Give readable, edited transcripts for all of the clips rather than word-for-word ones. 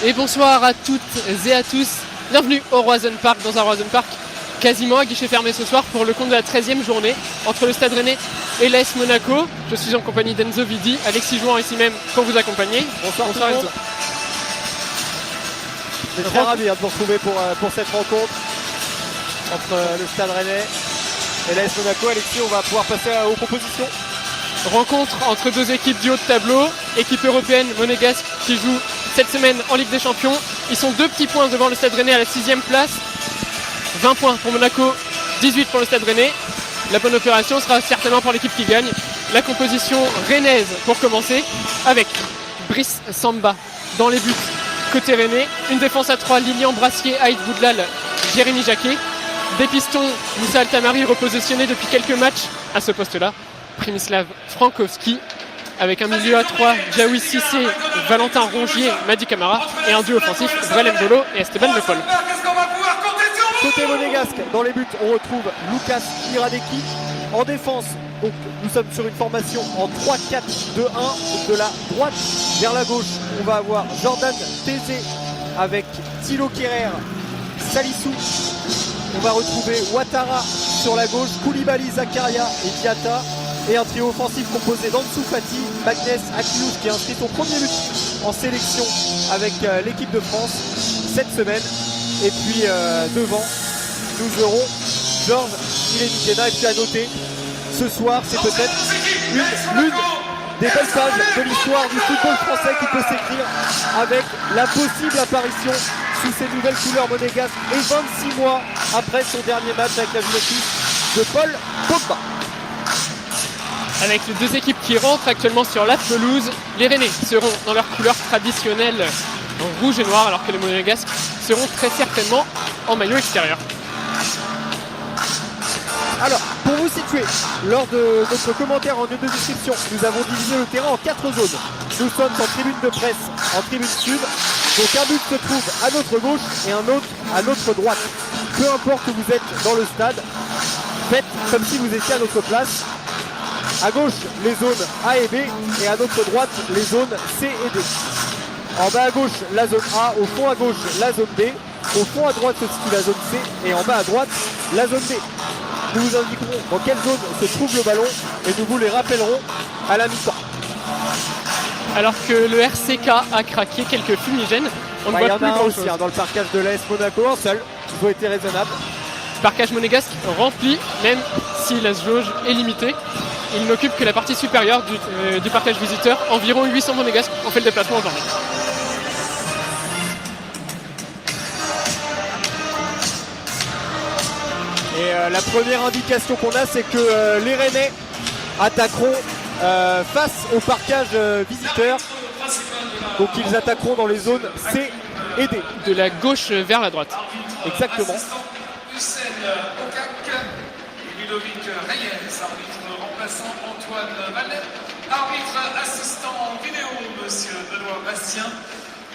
Et bonsoir à toutes et à tous. Bienvenue au Roazhon Park, dans un Roazhon Park quasiment à guichet fermé ce soir pour le compte de la 13e journée entre le Stade Rennais et l'AS Monaco. Je suis en compagnie d'Enzo Vidi, Alexis Jouan ici même pour vous accompagner. Bonsoir Enzo. Je suis très ravi de vous retrouver pour cette rencontre entre le Stade Rennais et l'AS Monaco. Alexis, on va pouvoir passer aux propositions. Rencontre entre deux équipes du haut de tableau, équipe européenne monégasque qui joue cette semaine en Ligue des Champions. Ils sont 2 petits points devant le Stade Rennais à la 6e place. 20 points pour Monaco, 18 pour le Stade Rennais. La bonne opération sera certainement pour l'équipe qui gagne. La composition rennaise pour commencer avec Brice Samba dans les buts côté Rennais. Une défense à 3, Lilian Brassier, Aïd Boudlal, Jérémy Jacquet. Des pistons, Moussa Altamari repositionné depuis quelques matchs à ce poste-là. Primislav Frankowski avec un milieu à 3, Jaoui Cissé, Valentin Rongier, Madi Camara et un duo offensif, Brelem Bolo et Esteban Le Foll. Côté monégasque, dans les buts, on retrouve Lucas Iradeki. En défense, donc, nous sommes sur une formation en 3-4-2-1. De la droite vers la gauche, on va avoir Jordan Tézé avec Thilo Kerrer, Salissou. On va retrouver Ouattara sur la gauche, Koulibaly, Zakaria et Diatta. Et un trio offensif composé d'Ansu Fati, Magnès Akliouche qui a inscrit son premier but en sélection avec l'équipe de France cette semaine. Et puis devant, nous aurons Georges Ilénikena. Et puis à noter, ce soir, c'est peut-être l'une des belles pages de l'histoire du football français qui peut s'écrire avec la possible apparition sous ces nouvelles couleurs monégasques et 26 mois après son dernier match avec la Juventus de Paul Pogba. Avec les deux équipes qui rentrent actuellement sur la pelouse, les Rennais seront dans leur couleur traditionnelle en rouge et noir, alors que les Monégasques seront très certainement en maillot extérieur. Alors, pour vous situer, lors de notre commentaire en note de description, nous avons divisé le terrain en 4 zones. Nous sommes en tribune de presse, en tribune sud, donc un but se trouve à notre gauche et un autre à notre droite. Peu importe où vous êtes dans le stade, faites comme si vous étiez à notre place. À gauche, les zones A et B, et à notre droite, les zones C et D. En bas à gauche, la zone A, au fond à gauche, la zone B, au fond à droite se situe la zone C, et en bas à droite, la zone D. Nous vous indiquerons dans quelle zone se trouve le ballon, et nous vous les rappellerons à la mi-temps. Alors que le RCK a craqué quelques fumigènes, on ne voit plus grand chose. Dans le parquage de l'AS Monaco, un seul, ils ont été raisonnables. Parquage monégasque rempli, même si la jauge est limitée. Il n'occupe que la partie supérieure du parquage visiteur. Environ 800 monégasques ont fait le déplacement aujourd'hui. Et la première indication qu'on a, c'est que les Rennais attaqueront face au parquage visiteur. Donc ils attaqueront dans les zones C et D. De la gauche vers la droite. Exactement. Ludovic Reyes, arbitre remplaçant Antoine Vallet, arbitre assistant vidéo, monsieur Benoît Bastien,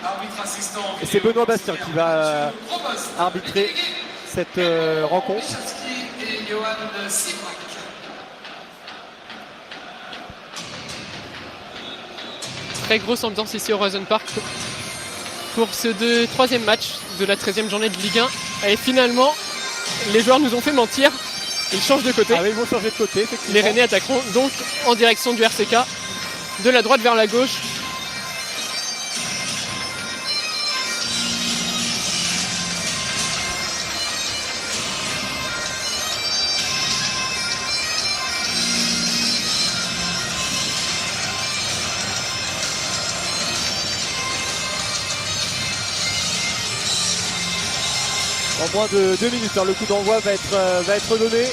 arbitre assistant vidéo. Et c'est Benoît Bastien qui va arbitrer cette rencontre. Et Johan Sibrac. Très grosse ambiance ici au Roazhon Park pour ce 3e match de la 13e journée de Ligue 1. Et finalement, les joueurs nous ont fait mentir. Ils changent de côté. Ah oui, ils vont changer de côté, effectivement. Les Rennais attaqueront donc en direction du RCK, de la droite vers la gauche. En moins de 2 minutes, le coup d'envoi va être donné.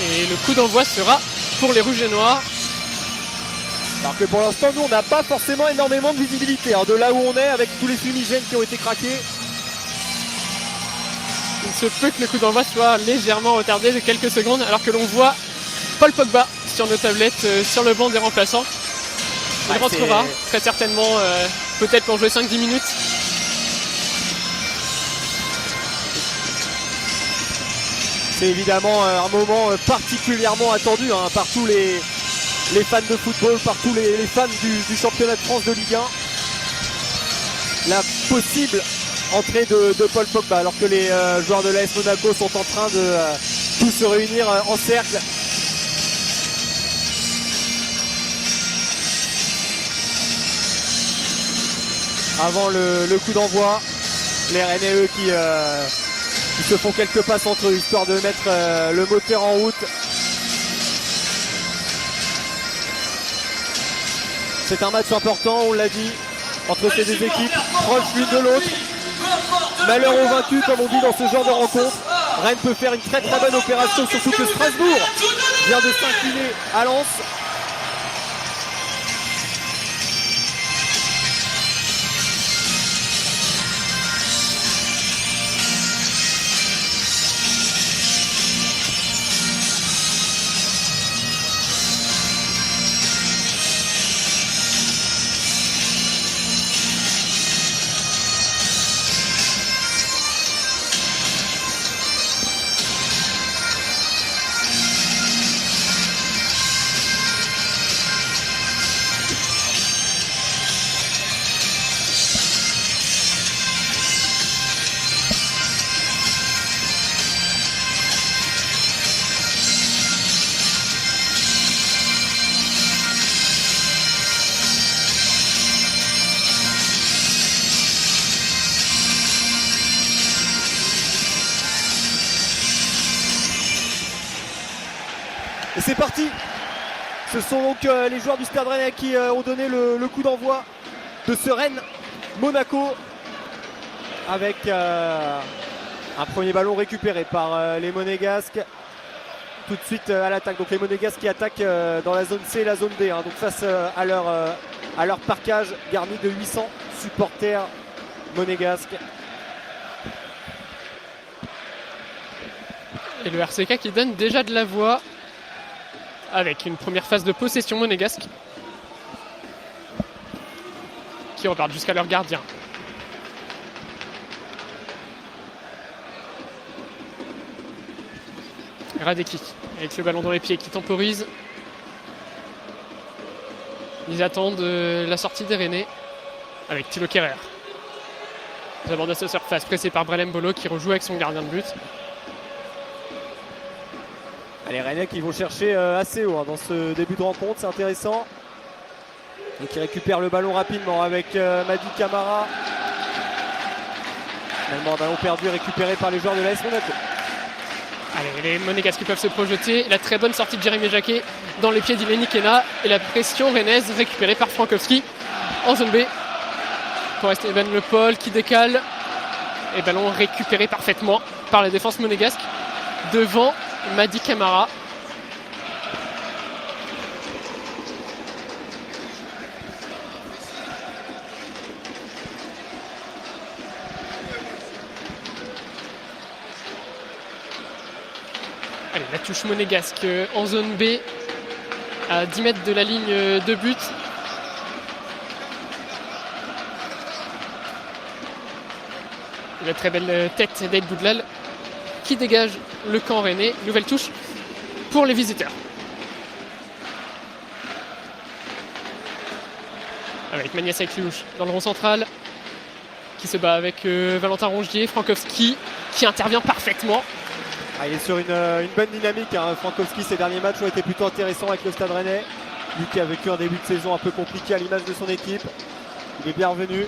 Et le coup d'envoi sera pour les rouges et noirs. Alors que pour l'instant, nous, on n'a pas forcément énormément de visibilité de là où on est avec tous les fumigènes qui ont été craqués. Il se peut que le coup d'envoi soit légèrement retardé de quelques secondes, alors que l'on voit Paul Pogba sur nos tablettes, sur le banc des remplaçants. Il rentrera très certainement, peut-être pour jouer 5-10 minutes. C'est évidemment un moment particulièrement attendu par tous les fans de football, par tous les fans du championnat de France de Ligue 1. la possible entrée de Paul Pogba, alors que les joueurs de l'AS Monaco sont en train de tous se réunir en cercle. Avant le coup d'envoi, les Rennais eux qui se font quelques passes entre eux histoire de mettre le moteur en route. C'est un match important, on l'a dit, entre ces deux équipes, proches l'une de l'autre. Malheur aux vaincus, comme on dit dans ce genre de rencontre. Rennes peut faire une très très bonne opération, surtout que Strasbourg vient de s'incliner à Lens. Et c'est parti. Ce sont donc les joueurs du Stade Rennais qui ont donné le coup d'envoi de ce Rennes-Monaco avec un premier ballon récupéré par les Monégasques. Tout de suite à l'attaque. Donc les Monégasques qui attaquent dans la zone C et la zone D. Donc face à leur parcage garni de 800 supporters monégasques. Et le RCK qui donne déjà de la voix avec une première phase de possession monégasque qui repartent jusqu'à leur gardien. Radeki avec le ballon dans les pieds qui temporise. Ils attendent la sortie des Rennais avec Thilo Kehrer. Ils abordent à sa surface, pressé par Brelem Bolo qui rejoue avec son gardien de but. Les Rennais qui vont chercher assez haut dans ce début de rencontre, c'est intéressant. Et qui récupère le ballon rapidement avec Mady Camara. Finalement un ballon perdu récupéré par les joueurs de l'AS Monaco. Allez, les Monégasques qui peuvent se projeter. La très bonne sortie de Jérémy Jacquet dans les pieds d'Ileni Kena. Et la pression rennaise récupérée par Frankowski en zone B. Pour Esteban Le Paul qui décale. Et ballon récupéré parfaitement par la défense monégasque. Devant Mady Camara. Allez, la touche monégasque en zone B à 10 mètres de la ligne de but. Et la très belle tête d'Aïd Boudlal qui dégage le camp rennais. Nouvelle touche pour les visiteurs. Avec Magnès Aïklouche dans le rond central qui se bat avec Valentin Rongier. Frankowski qui intervient parfaitement. Il est sur une bonne dynamique. Frankowski, ces derniers matchs ont été plutôt intéressants avec le Stade Rennais. Lui qui a vécu un début de saison un peu compliqué à l'image de son équipe. Il est bien revenu.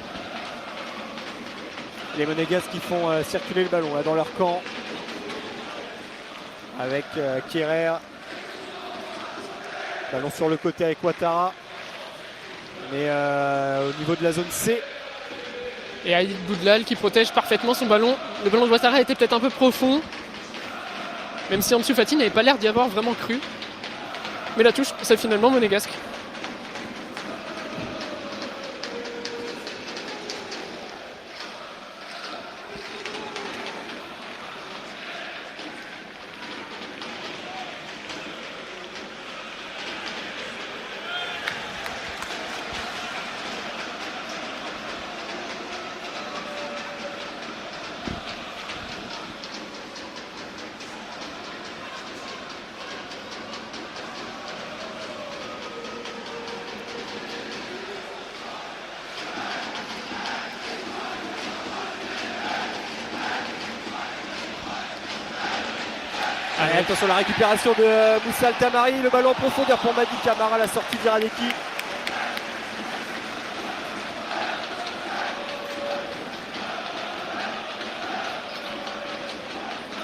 Les Monégasques qui font circuler le ballon là, dans leur camp. Avec Kehrer. Ballon sur le côté avec Ouattara. Mais au niveau de la zone C. Et Aïd Boudlal qui protège parfaitement son ballon. Le ballon de Ouattara était peut-être un peu profond. Même si Ansu Fati n'avait pas l'air d'y avoir vraiment cru. Mais la touche, c'est finalement monégasque. Et attention, la récupération de Moussa Altamari, le ballon en profondeur pour Mady Camara, la sortie d'Iradeki.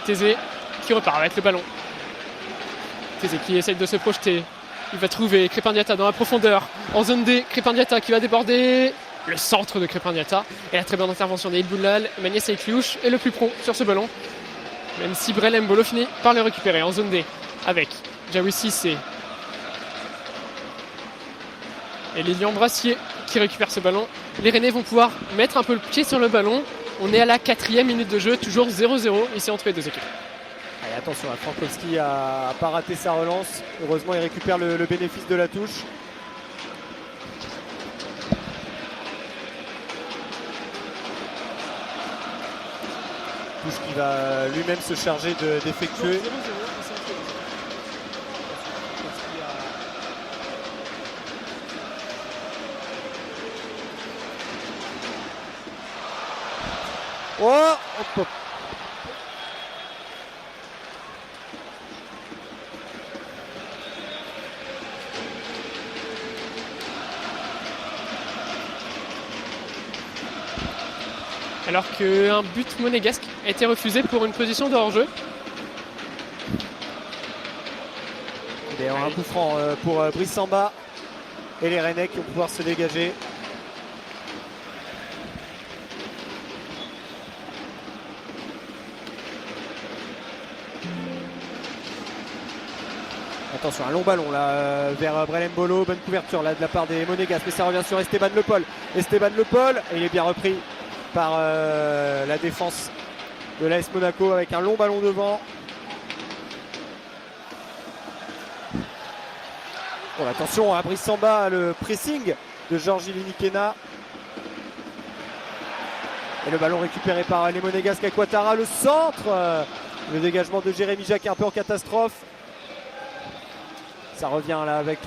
Thésée qui repart avec le ballon. Thésée qui essaye de se projeter. Il va trouver Crépin Diatta dans la profondeur. En zone D, Crépin Diatta qui va déborder le centre de Crépin Diatta. Et la très bonne intervention d'Aïd Boudlal. Magnès Ekliouche est le plus prompt sur ce ballon. Même si Brelem Bolo finit par le récupérer en zone D avec Jaoui Cissé et Lilian Brassier qui récupère ce ballon. Les Rennais vont pouvoir mettre un peu le pied sur le ballon. On est à la 4e minute de jeu, toujours 0-0 ici entre les deux équipes. Allez, attention, Frankowski n'a pas raté sa relance. Heureusement, il récupère le bénéfice de la touche. Touche qui va lui-même se charger d'effectuer. Oh, hop, hop. Alors qu'un but monégasque a été refusé pour une position de hors-jeu. Il est un coup franc pour Brice Samba et les Rennais qui vont pouvoir se dégager. Attention, un long ballon là vers Brelem Bolo, bonne couverture là de la part des Monégasques, mais ça revient sur Esteban Le Paul. Esteban Le Paul, et il est bien repris par la défense de l'AS Monaco avec un long ballon devant. Bon, attention à Brice Samba, le pressing de Georgi Linikena. Et le ballon récupéré par les Monégasques avec Ouattara, le centre. Le dégagement de Jérémy Jacquet un peu en catastrophe. Ça revient là avec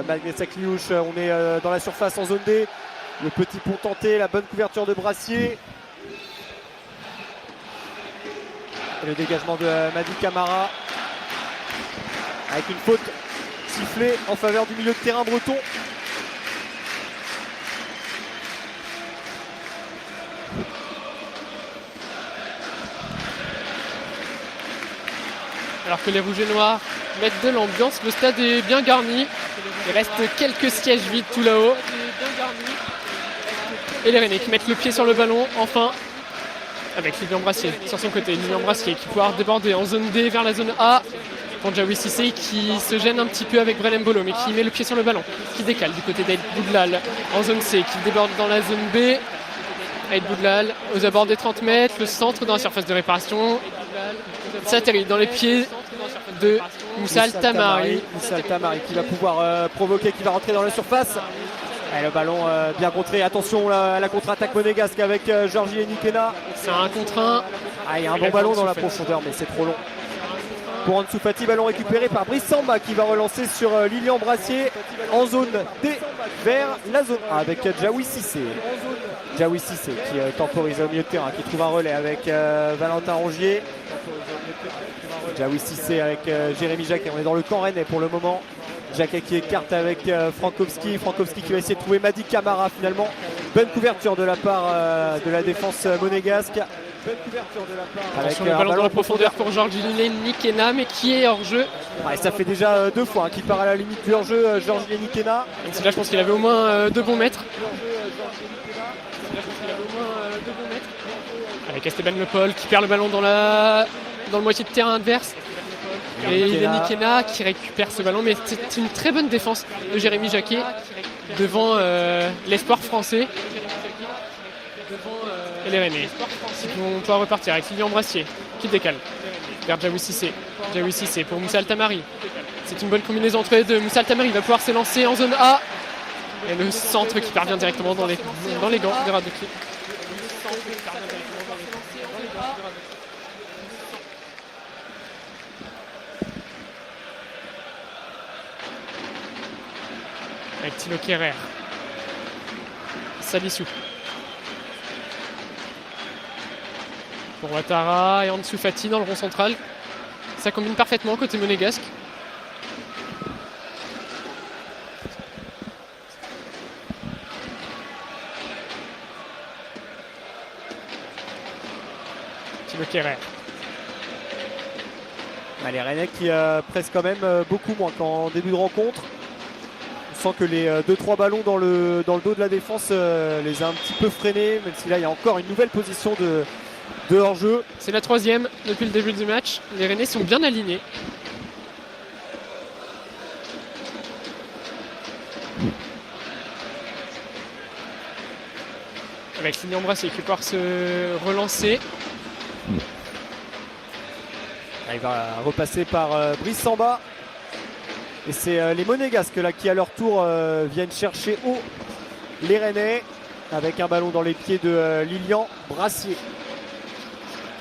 Magnès Ekliouche. On est dans la surface en zone D. Le petit pont tenté, la bonne couverture de Brassier. Et le dégagement de Mady Camara. Avec une faute sifflée en faveur du milieu de terrain breton. Alors que les Rouges et Noirs mettent de l'ambiance, le stade est bien garni. Il reste quelques sièges vides tout là-haut. Et les Rennais qui mettent le pied sur le ballon, enfin, avec Lilian Brassier sur son côté. Lilian Brassier qui pourra déborder en zone D vers la zone A pour Jaoui Cissé qui se gêne un petit peu avec Brelem Bolo, mais qui met le pied sur le ballon, qui décale du côté d'Aïd Boudlal en zone C, qui déborde dans la zone B. Aïd Boudlal aux abords des 30 mètres, le centre dans la surface de réparation. Ça atterrit dans les pieds de Moussa Altamari. Moussa Altamari qui va pouvoir provoquer, qui va rentrer dans la surface. Et le ballon bien contré. Attention à la contre-attaque monégasque avec Georgi Linikena. C'est un contre 1. Il y a un bon ballon dans la profondeur, mais c'est trop long. Pour Ansu Fati, ballon récupéré par Brice Samba qui va relancer sur Lilian Brassier en zone D vers la zone A avec Jaoui Cissé. Jaoui Cissé qui temporise au milieu de terrain, qui trouve un relais avec Valentin Rongier. Jaoui Cissé avec Jérémy Jacquet. On est dans le camp rennais pour le moment. Jacquet qui écarte avec Frankowski. Frankowski qui va essayer de trouver Mady Camara finalement. Bonne couverture de la part de la défense monégasque. Bonne couverture de la part avec le ballon de profondeur pour Georgi Linikena, mais qui est hors jeu. Ça fait déjà deux fois qu'il part à la limite du hors jeu, Georgi Linikena. Là je pense qu'il avait au moins 2 bons mètres. Avec Esteban Le Paul qui perd le ballon dans le moitié de terrain adverse. Et Linikena qui récupère ce ballon, mais c'est une très bonne défense de Jérémy Jacquet devant l'espoir français. Et les Rennais qui vont pouvoir repartir avec Lilian Brassier qui décale vers Jaoui Cissé. Jaoui Cissé pour Moussa Altamari. C'est une bonne combinaison entre les deux. Moussa Altamari va pouvoir s'élancer en zone A. Et le centre qui parvient directement dans les gants de Radouki. Avec Thilo Kehrer. Salissou. Pour Ouattara et Ansu Fati dans le rond central. Ça combine parfaitement côté monégasque. Timo Kehrer. Les Rennais qui pressent quand même beaucoup moins qu'en début de rencontre. On sent que les 2-3 ballons dans le dos de la défense les a un petit peu freinés, même si là il y a encore une nouvelle position de hors-jeu. C'est la 3e depuis le début du match. Les Rennais sont bien alignés. Avec Lilian Brassier qui peut pouvoir se relancer. Il va repasser par Brice Samba. Et c'est les Monégasques là, qui à leur tour viennent chercher haut les Rennais. Avec un ballon dans les pieds de Lilian Brassier.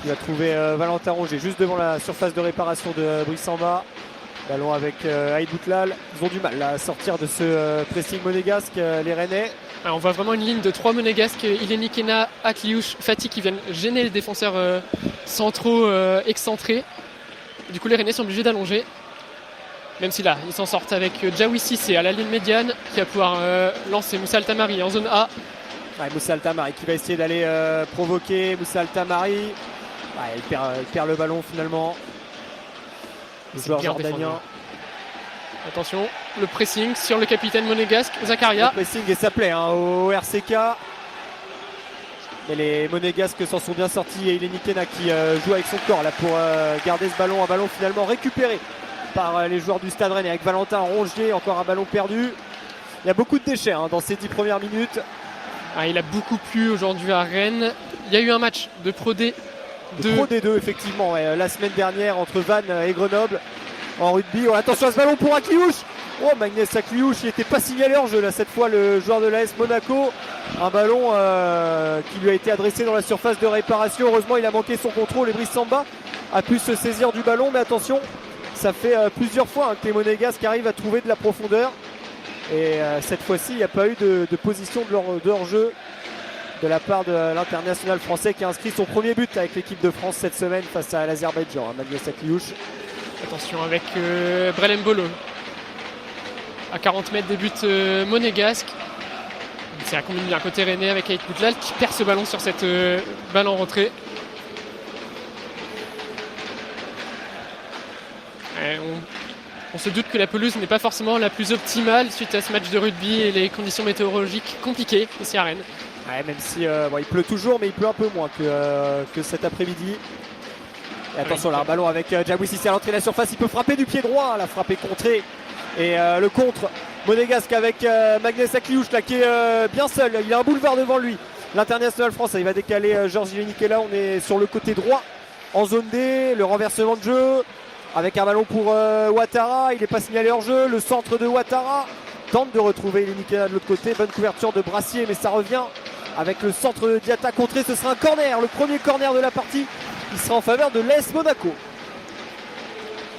Il va trouver Valentin Rongier juste devant la surface de réparation de Brice Samba. Ballon avec Aïd Boutlal. Ils ont du mal là, à sortir de ce pressing monégasque, les Rennais. Alors on voit vraiment une ligne de 3 monégasques, Ileni Kena, Akliouche, Fatih qui viennent gêner les défenseurs centraux excentrés. Du coup les Rennais sont obligés d'allonger. Même si là ils s'en sortent avec Djaoui Cissé à la ligne médiane qui va pouvoir lancer Moussa Altamari en zone A. Ouais, Moussa Altamari qui va essayer d'aller provoquer Moussa Altamari. Ouais, il perd le ballon finalement. Le joueur jordanien. Attention, le pressing sur le capitaine monégasque, Zakaria. Le pressing et ça plaît au RCK. Mais les Monégasques s'en sont bien sortis et Ileni Kena qui joue avec son corps là pour garder ce ballon. Un ballon finalement récupéré par les joueurs du Stade Rennais avec Valentin Rongier. Encore un ballon perdu. Il y a beaucoup de déchets dans ces 10 premières minutes. Il a beaucoup plu aujourd'hui à Rennes. Il y a eu un match de Pro D2. Pro D2 effectivement, la semaine dernière entre Vannes et Grenoble en rugby. Oh, attention à ce ballon pour Akliouche. Oh, Magnès Akliouche, il n'était pas signalé en jeu là cette fois, le joueur de l'AS Monaco. Un ballon qui lui a été adressé dans la surface de réparation. Heureusement il a manqué son contrôle et Brice Samba a pu se saisir du ballon. Mais attention, ça fait plusieurs fois que les Monégasques arrivent à trouver de la profondeur. Et cette fois-ci il n'y a pas eu de position de hors-jeu de la part de l'international français qui a inscrit son premier but avec l'équipe de France cette semaine face à l'Azerbaïdjan, Magnès Akliouche. Attention avec Brelem Bolo à 40 mètres des buts monégasques. C'est un combine bien côté Rennais avec Aït Boutlal qui perd ce ballon sur cette balle en retrait. On se doute que la pelouse n'est pas forcément la plus optimale suite à ce match de rugby et les conditions météorologiques compliquées ici à Rennes. Ouais, même si il pleut toujours, mais il pleut un peu moins que cet après-midi. Et attention là, un ballon avec Djaoui Cissé à l'entrée de la surface, il peut frapper du pied droit, la frappe est contrée. Et le contre monégasque avec Magnès Akliouche là qui est bien seul, il a un boulevard devant lui. L'international français, il va décaler Georges Ileni Kena, on est sur le côté droit en zone D, le renversement de jeu avec un ballon pour Ouattara, il n'est pas signalé hors jeu, le centre de Ouattara tente de retrouver Ileni Kena de l'autre côté, bonne couverture de Brassier mais ça revient avec le centre de Diatta contré, ce sera un corner, le premier corner de la partie. Il sera en faveur de l'AS Monaco.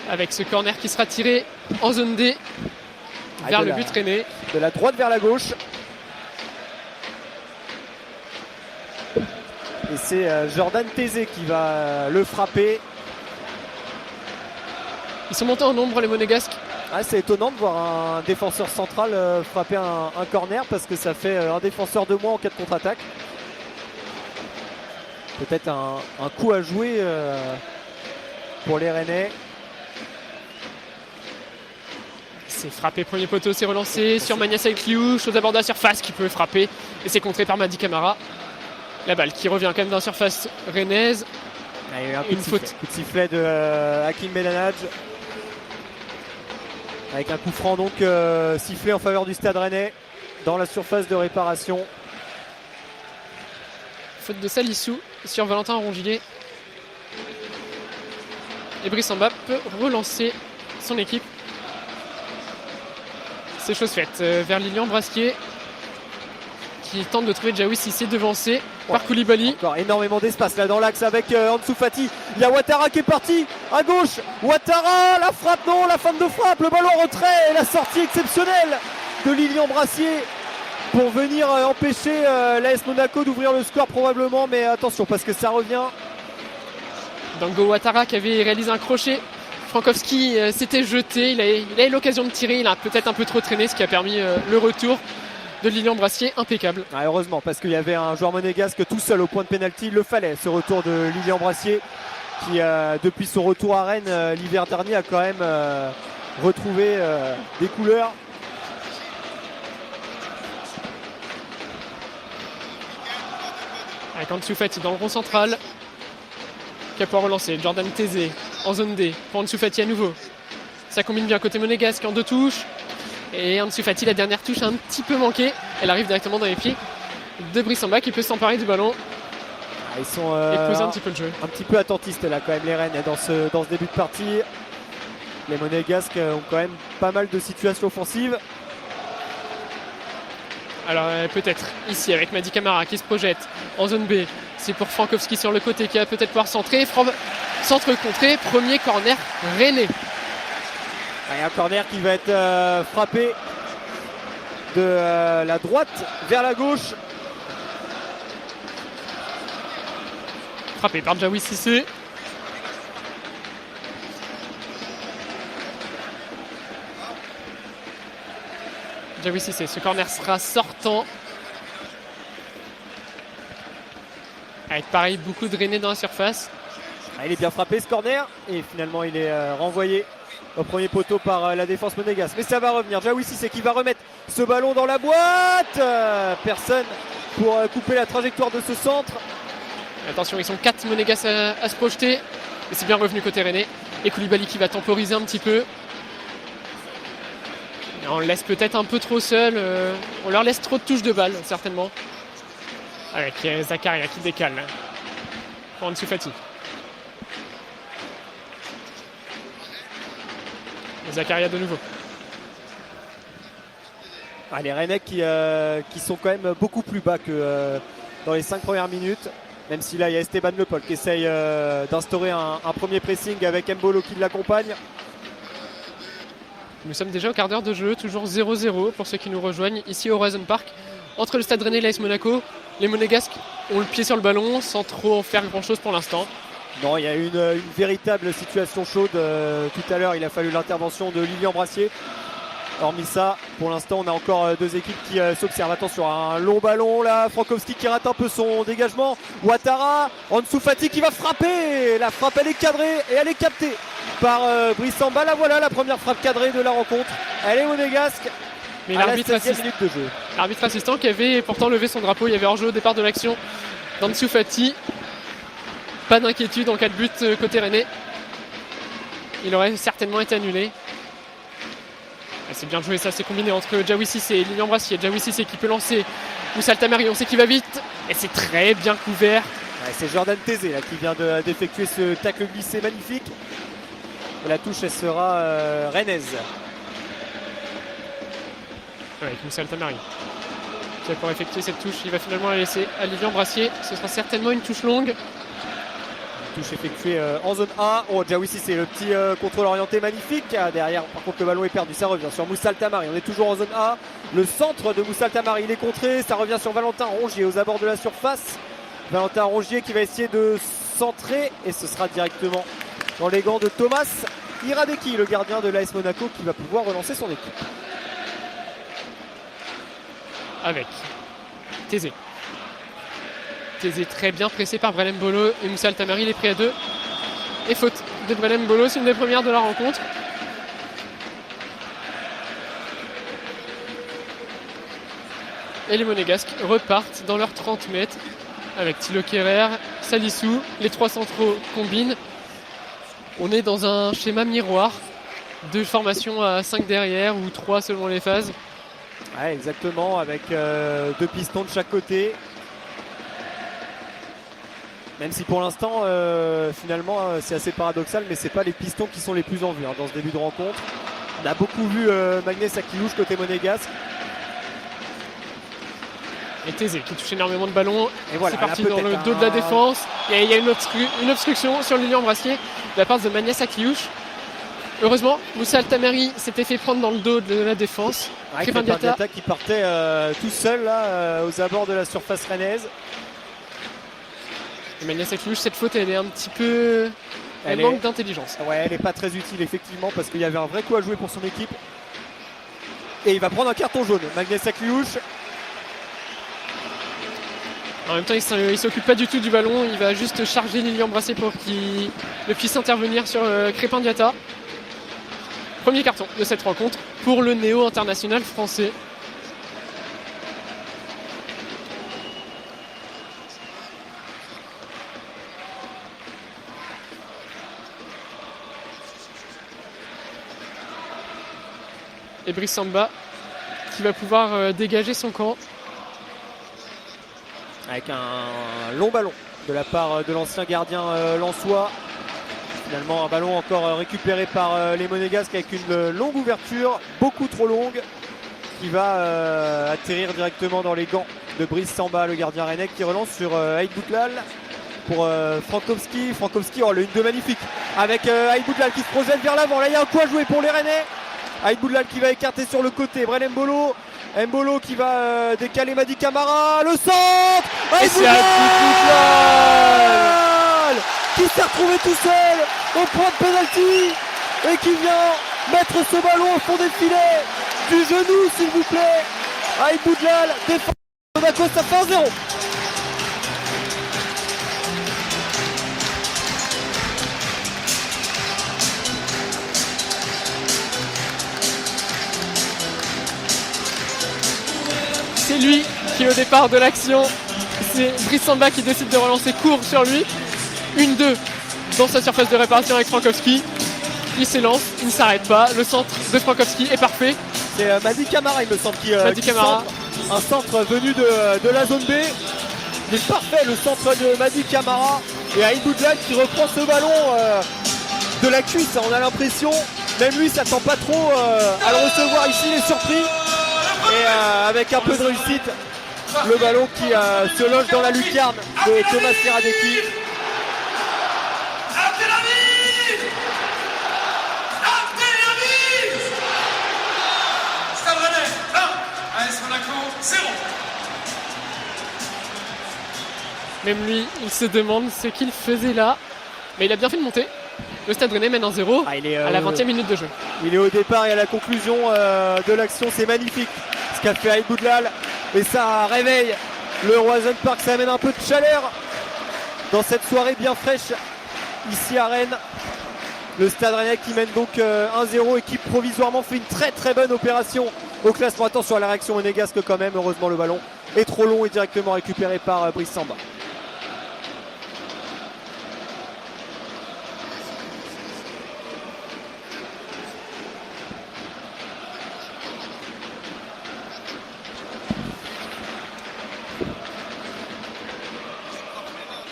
Avec ce corner qui sera tiré en zone D vers le but rennais. De la droite vers la gauche. Et c'est Jordan Tézé qui va le frapper. Ils sont montés en nombre les Monégasques. C'est étonnant de voir un défenseur central frapper un corner parce que ça fait un défenseur de moins en cas de contre-attaque. Peut-être un coup à jouer pour les Rennais. C'est frappé premier poteau, c'est relancé sur Magnès Akliouche, aux abords de la surface qui peut frapper et c'est contré par Madi Camara. La balle qui revient quand même dans la surface rennaise. Il y a eu un coup de sifflet de Hakim Benanadj. Avec un coup franc donc sifflé en faveur du Stade Rennais dans la surface de réparation. Faute de Salissou sur Valentin Rongier. Et Brice Samba peut relancer son équipe. C'est chose faite vers Lilian Brassier qui tente de trouver Djaoui Cissé devancé par Koulibaly. Encore énormément d'espace là dans l'axe avec Ansou Fati. Il y a Ouattara qui est parti à gauche. Ouattara, la frappe, non, la fin de frappe, le ballon en retrait et la sortie exceptionnelle de Lilian Brassier pour venir empêcher l'AS Monaco d'ouvrir le score probablement. Mais attention parce que ça revient. Dango Ouattara qui avait réalisé un crochet Frankowski s'était jeté, il a eu l'occasion de tirer, il a peut-être un peu trop traîné, ce qui a permis le retour de Lilian Brassier, impeccable. Ah, heureusement, parce qu'il y avait un joueur monégasque tout seul au point de pénalty, il le fallait, ce retour de Lilian Brassier, qui depuis son retour à Rennes l'hiver dernier a quand même retrouvé des couleurs. Avec Ansu Fati dans le rond central, qui a pu relancer. Jordan Tézé en zone D pour Ansu Fati à nouveau. Ça combine bien côté monégasque en 2 touches. Et Ansu Fati, la dernière touche a un petit peu manqué. Elle arrive directement dans les pieds de Brissamba qui peut s'emparer du ballon. Ils sont et poser un petit peu le jeu. Un petit peu attentistes là quand même les Rennes dans ce début de partie. Les monégasques ont quand même pas mal de situations offensives. Alors peut-être ici avec Mady Camara qui se projette en zone B. C'est pour Frankowski sur le côté qui va peut-être pouvoir centrer. Centre contré, premier corner rennais. Et un corner qui va être frappé de la droite vers la gauche. Frappé par Diawy Cissé. Diawy Cissé, ce corner sera sortant. Avec pareil, beaucoup de Rennais dans la surface. Il est bien frappé ce corner et finalement il est renvoyé au premier poteau par la défense monégasque. Mais ça va revenir. Diawy Cissé qui va remettre ce ballon dans la boîte. Personne pour couper la trajectoire de ce centre. Attention, ils sont 4 monégasques à se projeter. Et c'est bien revenu côté Rennais. Et Koulibaly qui va temporiser un petit peu. Et on le laisse peut-être un peu trop seul. On leur laisse trop de touches de balle, certainement. Avec Zakaria qui décale pour Ansu Fati. Zakaria de nouveau. Les Rennais qui sont quand même beaucoup plus bas que dans les 5 premières minutes. Même si là il y a Esteban Le Pol qui essaye d'instaurer un premier pressing avec Mbolo qui l'accompagne. Nous sommes déjà au quart d'heure de jeu, toujours 0-0 pour ceux qui nous rejoignent ici au Horizon Park. Entre le Stade Rennais et l'AS Monaco, les Monégasques ont le pied sur le ballon sans trop en faire grand chose pour l'instant. Non, il y a une véritable situation chaude. Tout à l'heure, il a fallu l'intervention de Lilian Brassier. Hormis ça, pour l'instant, on a encore 2 équipes qui s'observent. Attention, un long ballon là. Frankowski qui rate un peu son dégagement. Ouattara, Ansu Fati qui va frapper. La frappe, elle est cadrée et elle est captée par Brissamba. Là, voilà la première frappe cadrée de la rencontre. Elle est monégasque. Mais l'arbitre assistant qui avait pourtant levé son drapeau, il y avait hors-jeu au départ de l'action d'Ansu Fati. Pas d'inquiétude en cas de but côté Rennais. Il aurait certainement été annulé. C'est bien joué, ça c'est combiné entre Diawy Cissé et Lilian Brassier. Diawy Cissé qui peut lancer Moussa Altamari, on sait qu'il va vite et c'est très bien couvert. C'est Jordan Tézé là, qui vient d'effectuer ce tacle glissé magnifique. Et la touche elle sera rennaise. Avec Moussa Altamari qui va pouvoir effectuer cette touche, il va finalement la laisser à Lilian Brassier. Ce sera certainement une touche longue. Touche effectuée en zone A. Oh, Diawy Cissé, le petit contrôle orienté magnifique. Derrière, par contre, le ballon est perdu. Ça revient sur Moussa Altamari. On est toujours en zone A. Le centre de Moussa Altamari, il est contré. Ça revient sur Valentin Rongier aux abords de la surface. Valentin Rongier qui va essayer de centrer. Et ce sera directement dans les gants de Thomas Iradeki, le gardien de l'AS Monaco, qui va pouvoir relancer son équipe. Avec Tézé. Tézé très bien pressé par Brelem Bolo et Moussa Altamari, il est pris à 2. Et faute de Brelem Bolo, c'est une des premières de la rencontre. Et les Monégasques repartent dans leurs 30 mètres avec Thilo Kehrer, Salissou, les 3 centraux combinent. On est dans un schéma miroir, 2 formations à 5 derrière ou 3 selon les phases. Ouais, exactement, avec 2 pistons de chaque côté. Même si pour l'instant, finalement, c'est assez paradoxal, mais c'est pas les pistons qui sont les plus en vue dans ce début de rencontre. On a beaucoup vu Magnès Akilouche côté monégasque. Et Tézé qui touche énormément de ballons. Et voilà, c'est parti dans le dos de la défense. Et il y a une obstruction sur Lilian Brassier de la part de Magnès Akilouche. Heureusement, Moussa Altamari s'était fait prendre dans le dos de la défense. Krépin Diatta qui partait tout seul là, aux abords de la surface rennaise. Magnès Akilouche, cette faute elle est un petit peu Elle manque d'intelligence. Ouais, elle n'est pas très utile effectivement parce qu'il y avait un vrai coup à jouer pour son équipe. Et il va prendre un carton jaune, Magnès Akliouche. En même temps, il s'occupe pas du tout du ballon. Il va juste charger Lilian Brassier pour qu'il le puisse intervenir sur Crépin Diatta. Premier carton de cette rencontre pour le néo-international français. Et Brice Samba qui va pouvoir dégager son camp. Avec un long ballon de la part de l'ancien gardien lensois. Finalement un ballon encore récupéré par les Monégasques avec une longue ouverture, beaucoup trop longue, qui va atterrir directement dans les gants de Brice Samba, le gardien rennais, qui relance sur Aïd Boutlal pour Frankowski. Frankowski, oh le 1-2 magnifique avec Aïd Boutlal qui se projette vers l'avant. Là il y a un coup à jouer pour les Rennais. Aïd Boutlal qui va écarter sur le côté. Bren Mbolo. Mbolo qui va décaler Madi Camara. Le centre Aïd Boutlal qui s'est retrouvé tout seul au point de pénalty et qui vient mettre ce ballon au fond des filets du genou s'il vous plaît. Aïd Boutlal défend Monaco, ça fait 1-0. C'est lui qui au départ de l'action, c'est Brice Samba qui décide de relancer court sur lui. 1-2 dans sa surface de réparation avec Frankowski. Il s'élance, il ne s'arrête pas. Le centre de Frankowski est parfait. C'est Madi Camara il me semble qui Camara. Centre, un centre venu de la zone B. Il est parfait le centre de Madi Camara. Et Aïd Boutlal qui reprend ce ballon de la cuisse. On a l'impression, même lui s'attend pas trop à le recevoir ici, il est surpris. Et avec un peu de réussite, le ballon qui se loge dans la lucarne de Thomas Serradecki. Stade Rennais 1, AS Monaco 0. Même lui, il se demande ce qu'il faisait là. Mais il a bien fait de monter. Le Stade Rennais mène 1-0 à la 20e minute de jeu. Il est au départ et à la conclusion de l'action, c'est magnifique ce qu'a fait Aïd Boutlal. Et ça réveille le Roison Park, ça amène un peu de chaleur dans cette soirée bien fraîche ici à Rennes. Le Stade Rennais qui mène donc 1-0 et qui provisoirement fait une très très bonne opération au classement. Attention à la réaction monégasque quand même, heureusement le ballon est trop long et directement récupéré par Brice Samba.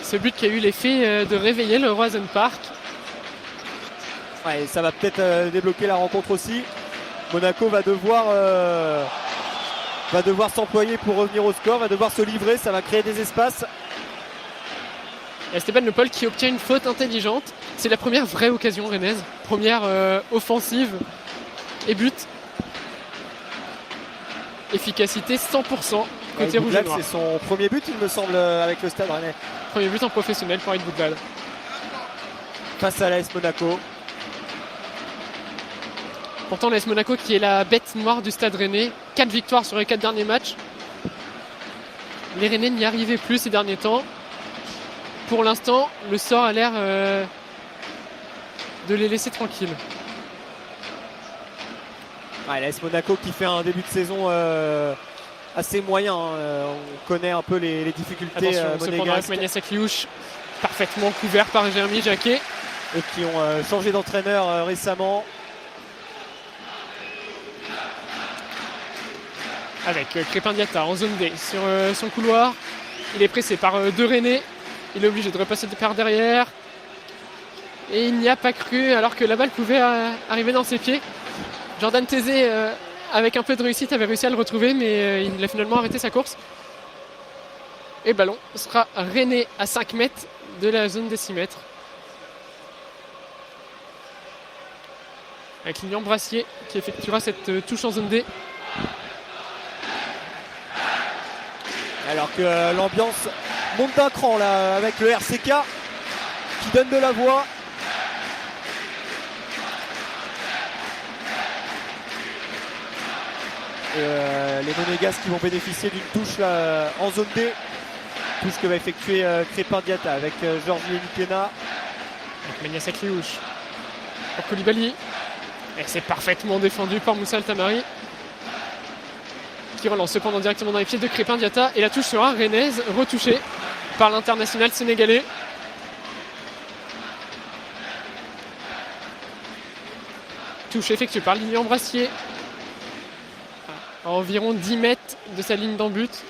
Ce but qui a eu l'effet de réveiller le Roison Park. Ouais, ça va peut-être débloquer la rencontre aussi. Monaco va devoir s'employer pour revenir au score, va devoir se livrer, ça va créer des espaces. Et Esteban Le Paul qui obtient une faute intelligente. C'est la première vraie occasion rennaise. Première offensive et but. Efficacité 100% côté rouge et noir. C'est son premier but il me semble avec le Stade Rennais. Premier but en professionnel pour Aïd Boutlal. Face à l'AS Monaco. Pourtant l'AS Monaco qui est la bête noire du Stade Rennais. 4 victoires sur les 4 derniers matchs. Les Rennais n'y arrivaient plus ces derniers temps. Pour l'instant, le sort a l'air de les laisser tranquilles. Ouais, l'AS Monaco qui fait un début de saison assez moyen. On connaît un peu les difficultés monégasques. Magnès Akliouche, parfaitement couvert par Jérémy Jacquet. Et qui ont changé d'entraîneur récemment. Avec Crépin Diatta en zone D sur son couloir. Il est pressé par deux Rennais. Il est obligé de repasser par derrière. Et il n'y a pas cru alors que la balle pouvait arriver dans ses pieds. Jordan Tézé, avec un peu de réussite, avait réussi à le retrouver, mais il a finalement arrêté sa course. Et le ballon sera Rennais à 5 mètres de la zone des 6 mètres. Avec Lilian Brassier qui effectuera cette touche en zone D. Alors que l'ambiance monte d'un cran là avec le RCK qui donne de la voix. Et les Monégasques qui vont bénéficier d'une touche là, en zone D. Touche que va effectuer Crépin Diatta avec Georges Mikena. Avec Mania Sakliouche. Pour Koulibaly. Et c'est parfaitement défendu par Moussa Altamari. Qui relance cependant directement dans les pieds de Crépin Diatta. Et la touche sera rennaise, retouchée par l'international sénégalais. Touche effectuée par Lilian Brassier. À environ 10 mètres de sa ligne d'en but.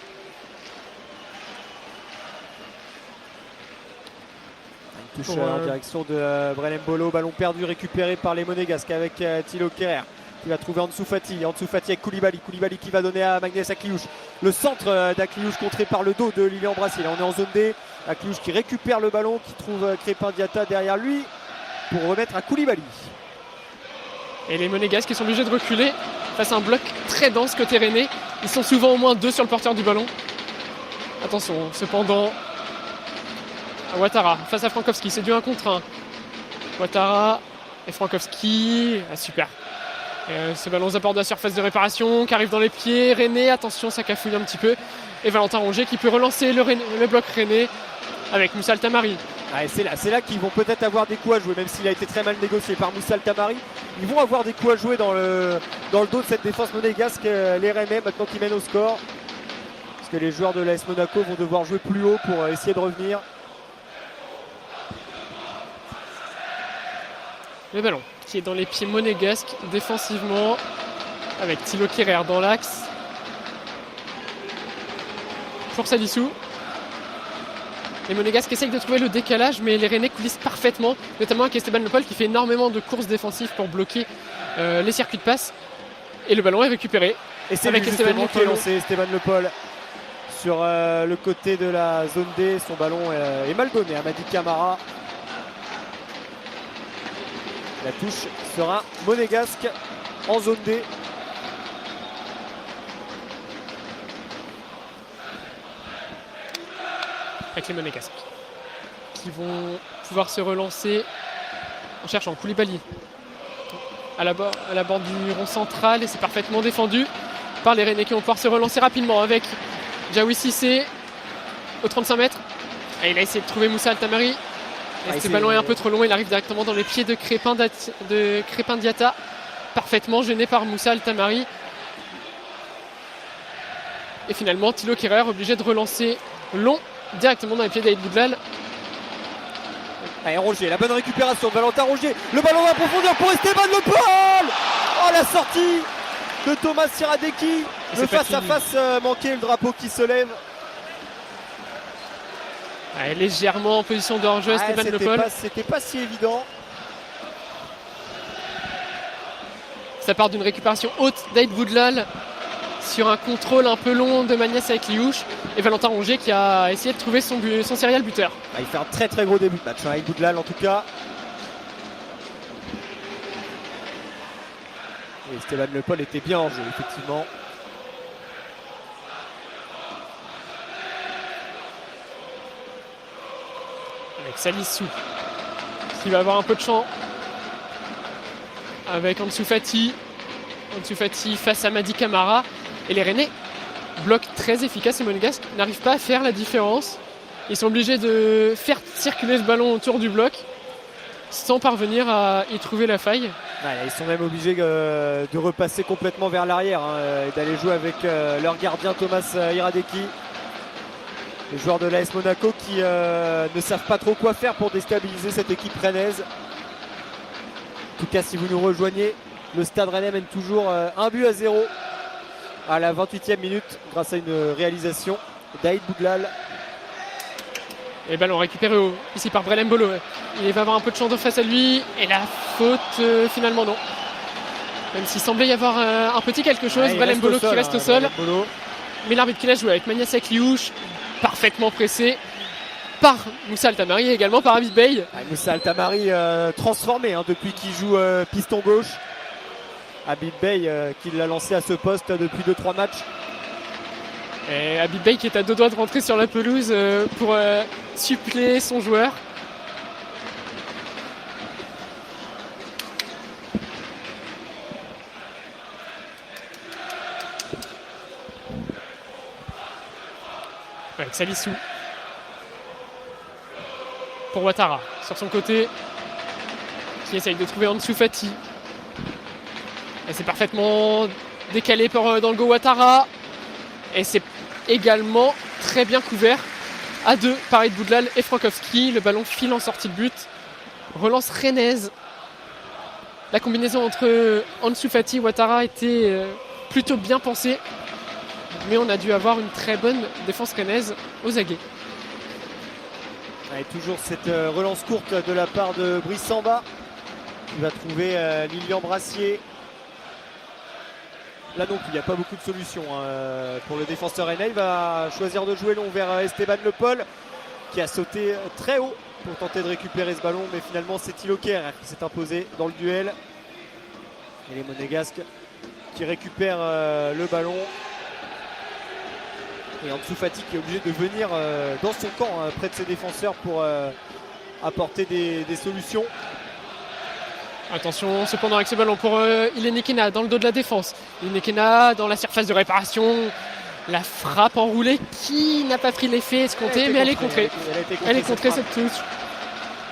Une touche en direction de Brelem Bolo. Ballon perdu récupéré par les Monégasques avec Thilo Kerrer qui va trouver Ansu Fati. Ansu Fati avec Koulibaly. Koulibaly qui va donner à Magnès Akliouche. Le centre d'Akliouche contré par le dos de Lilian Brassier. Là on est en zone D. Akliouche qui récupère le ballon, qui trouve Crépin Diatta derrière lui pour remettre à Koulibaly. Et les Monégasques qui sont obligés de reculer face à un bloc très dense côté rennais. Ils sont souvent au moins 2 sur le porteur du ballon. Attention, cependant, Ouattara face à Frankowski, c'est du 1 contre 1. Ouattara et Frankowski, super. Ce ballon aux abords de la surface de réparation qui arrive dans les pieds. Rennais, attention, ça cafouille un petit peu. Et Valentin Rongier qui peut relancer le bloc rennais avec Moussa Altamari. Ah, c'est là qu'ils vont peut-être avoir des coups à jouer, même s'il a été très mal négocié par Moussa Altamari. Ils vont avoir des coups à jouer dans le dos de cette défense monégasque, les Rennais, maintenant qu'ils mènent au score. Parce que les joueurs de l'AS Monaco vont devoir jouer plus haut pour essayer de revenir. Le ballon qui est dans les pieds monégasques défensivement avec Thilo Kerrer dans l'axe. Pour Salissou. Les Monégasques essayent de trouver le décalage, mais les Rennais coulissent parfaitement, notamment avec Esteban Le Pol qui fait énormément de courses défensives pour bloquer les circuits de passe. Et le ballon est récupéré. Et c'est avec Esteban qui est lancé, Esteban Le Pol sur le côté de la zone D. Son ballon est mal donné à Madi Camara. La touche sera monégasque en zone D. Avec les Monégasques qui vont pouvoir se relancer en cherchant Koulibaly à la bord du rond central, et c'est parfaitement défendu par les Rennais qui vont pouvoir se relancer rapidement avec Jaoui Cissé au 35 mètres. Et il a essayé de trouver Moussa Altamari. Ce ballon est un peu trop long, il arrive directement dans les pieds de Crépin Diatta, parfaitement gêné par Moussa Altamari. Et finalement Thilo Kerrer obligé de relancer long directement dans les pieds d'Aïd Boudlal. Allez, Rongier, la bonne récupération de Valentin Rongier. Le ballon en profondeur pour Esteban Le Pol. Oh, la sortie de Thomas Siradeki. Le face-à-face manqué, le drapeau qui se lève. Ouais, légèrement en position de hors-jeu, Esteban Le Pol. C'était pas si évident. Ça part d'une récupération haute d'Aïd Boudlal sur un contrôle un peu long de Magnès Akliouche, et Valentin Rongier qui a essayé de trouver son serial buteur. Il fait un très très gros début de match, Aïd Boudlal en tout cas. Et Esteban Le Pol était bien en jeu, effectivement. Avec Salissou qui va avoir un peu de champ avec Ansu Fati face à Madi Camara. Et les Rennais, bloc très efficace, et Monégasques n'arrivent pas à faire la différence. Ils sont obligés de faire circuler ce ballon autour du bloc sans parvenir à y trouver la faille. Ouais, ils sont même obligés de repasser complètement vers l'arrière, et d'aller jouer avec leur gardien Thomas Iradeki. Les joueurs de l'AS Monaco qui ne savent pas trop quoi faire pour déstabiliser cette équipe rennaise. En tout cas, si vous nous rejoignez, le Stade Rennais mène toujours 1-0 à la 28e minute grâce à une réalisation d'Aïd Boudlal. Et ballon récupéré ici par Brelem Bolo. Il va avoir un peu de champ de face à lui, et la faute finalement non. Même s'il semblait y avoir un petit quelque chose, Brelem Bolo qui reste au sol. Mais l'arbitre qui l'a joué avec Magnès Akliouche, parfaitement pressé par Moussa Altamari et également par Habib Bey. Moussa Altamari transformé depuis qu'il joue piston gauche. Habib Bey qui l'a lancé à ce poste depuis 2-3 matchs. Et Habib Bey qui est à 2 doigts de rentrer sur la pelouse pour suppléer son joueur. Avec Salissou. Pour Ouattara, sur son côté, qui essaye de trouver Ansu Fati. Et c'est parfaitement décalé dans le go Ouattara. Et c'est également très bien couvert à deux par Eid Boudlal et Frankowski. Le ballon file en sortie de but. Relance rennaise. La combinaison entre Ansu Fati et Ouattara était plutôt bien pensée. Mais on a dû avoir une très bonne défense rennaise aux aguets. Et toujours cette relance courte de la part de Brice Samba qui va trouver Lilian Brassier. Là non plus, il n'y a pas beaucoup de solutions pour le défenseur rennais. Il va choisir de jouer long vers Esteban Le Paul qui a sauté très haut pour tenter de récupérer ce ballon, mais finalement c'est Thilo Kehrer qui s'est imposé dans le duel. Et les Monégasques qui récupèrent le ballon. Et Ansu Fati qui est obligé de venir dans son camp près de ses défenseurs pour apporter des solutions. Attention cependant avec ce ballon pour Ileni Kena dans le dos de la défense. Ileni Kena dans la surface de réparation. La frappe enroulée qui n'a pas pris l'effet escompté, mais elle est contrée. Elle est contrée cette touche.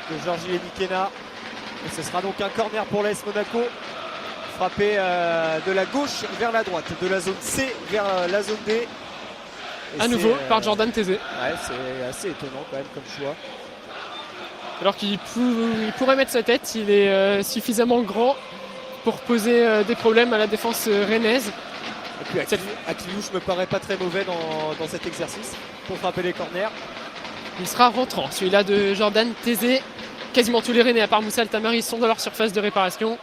De Georges Ileni Kena. Et ce sera donc un corner pour l'AS Monaco. Frappé de la gauche vers la droite, de la zone C vers la zone D. Et à nouveau par Jordan Tézé. Ouais, c'est assez étonnant quand même comme choix. Alors qu'il pourrait mettre sa tête, il est suffisamment grand pour poser des problèmes à la défense rennaise. Et puis Akliouche me paraît pas très mauvais dans cet exercice pour frapper les corners. Il sera rentrant, celui-là de Jordan Tézé. Quasiment tous les Rennais à part Moussa Altamari sont dans leur surface de réparation.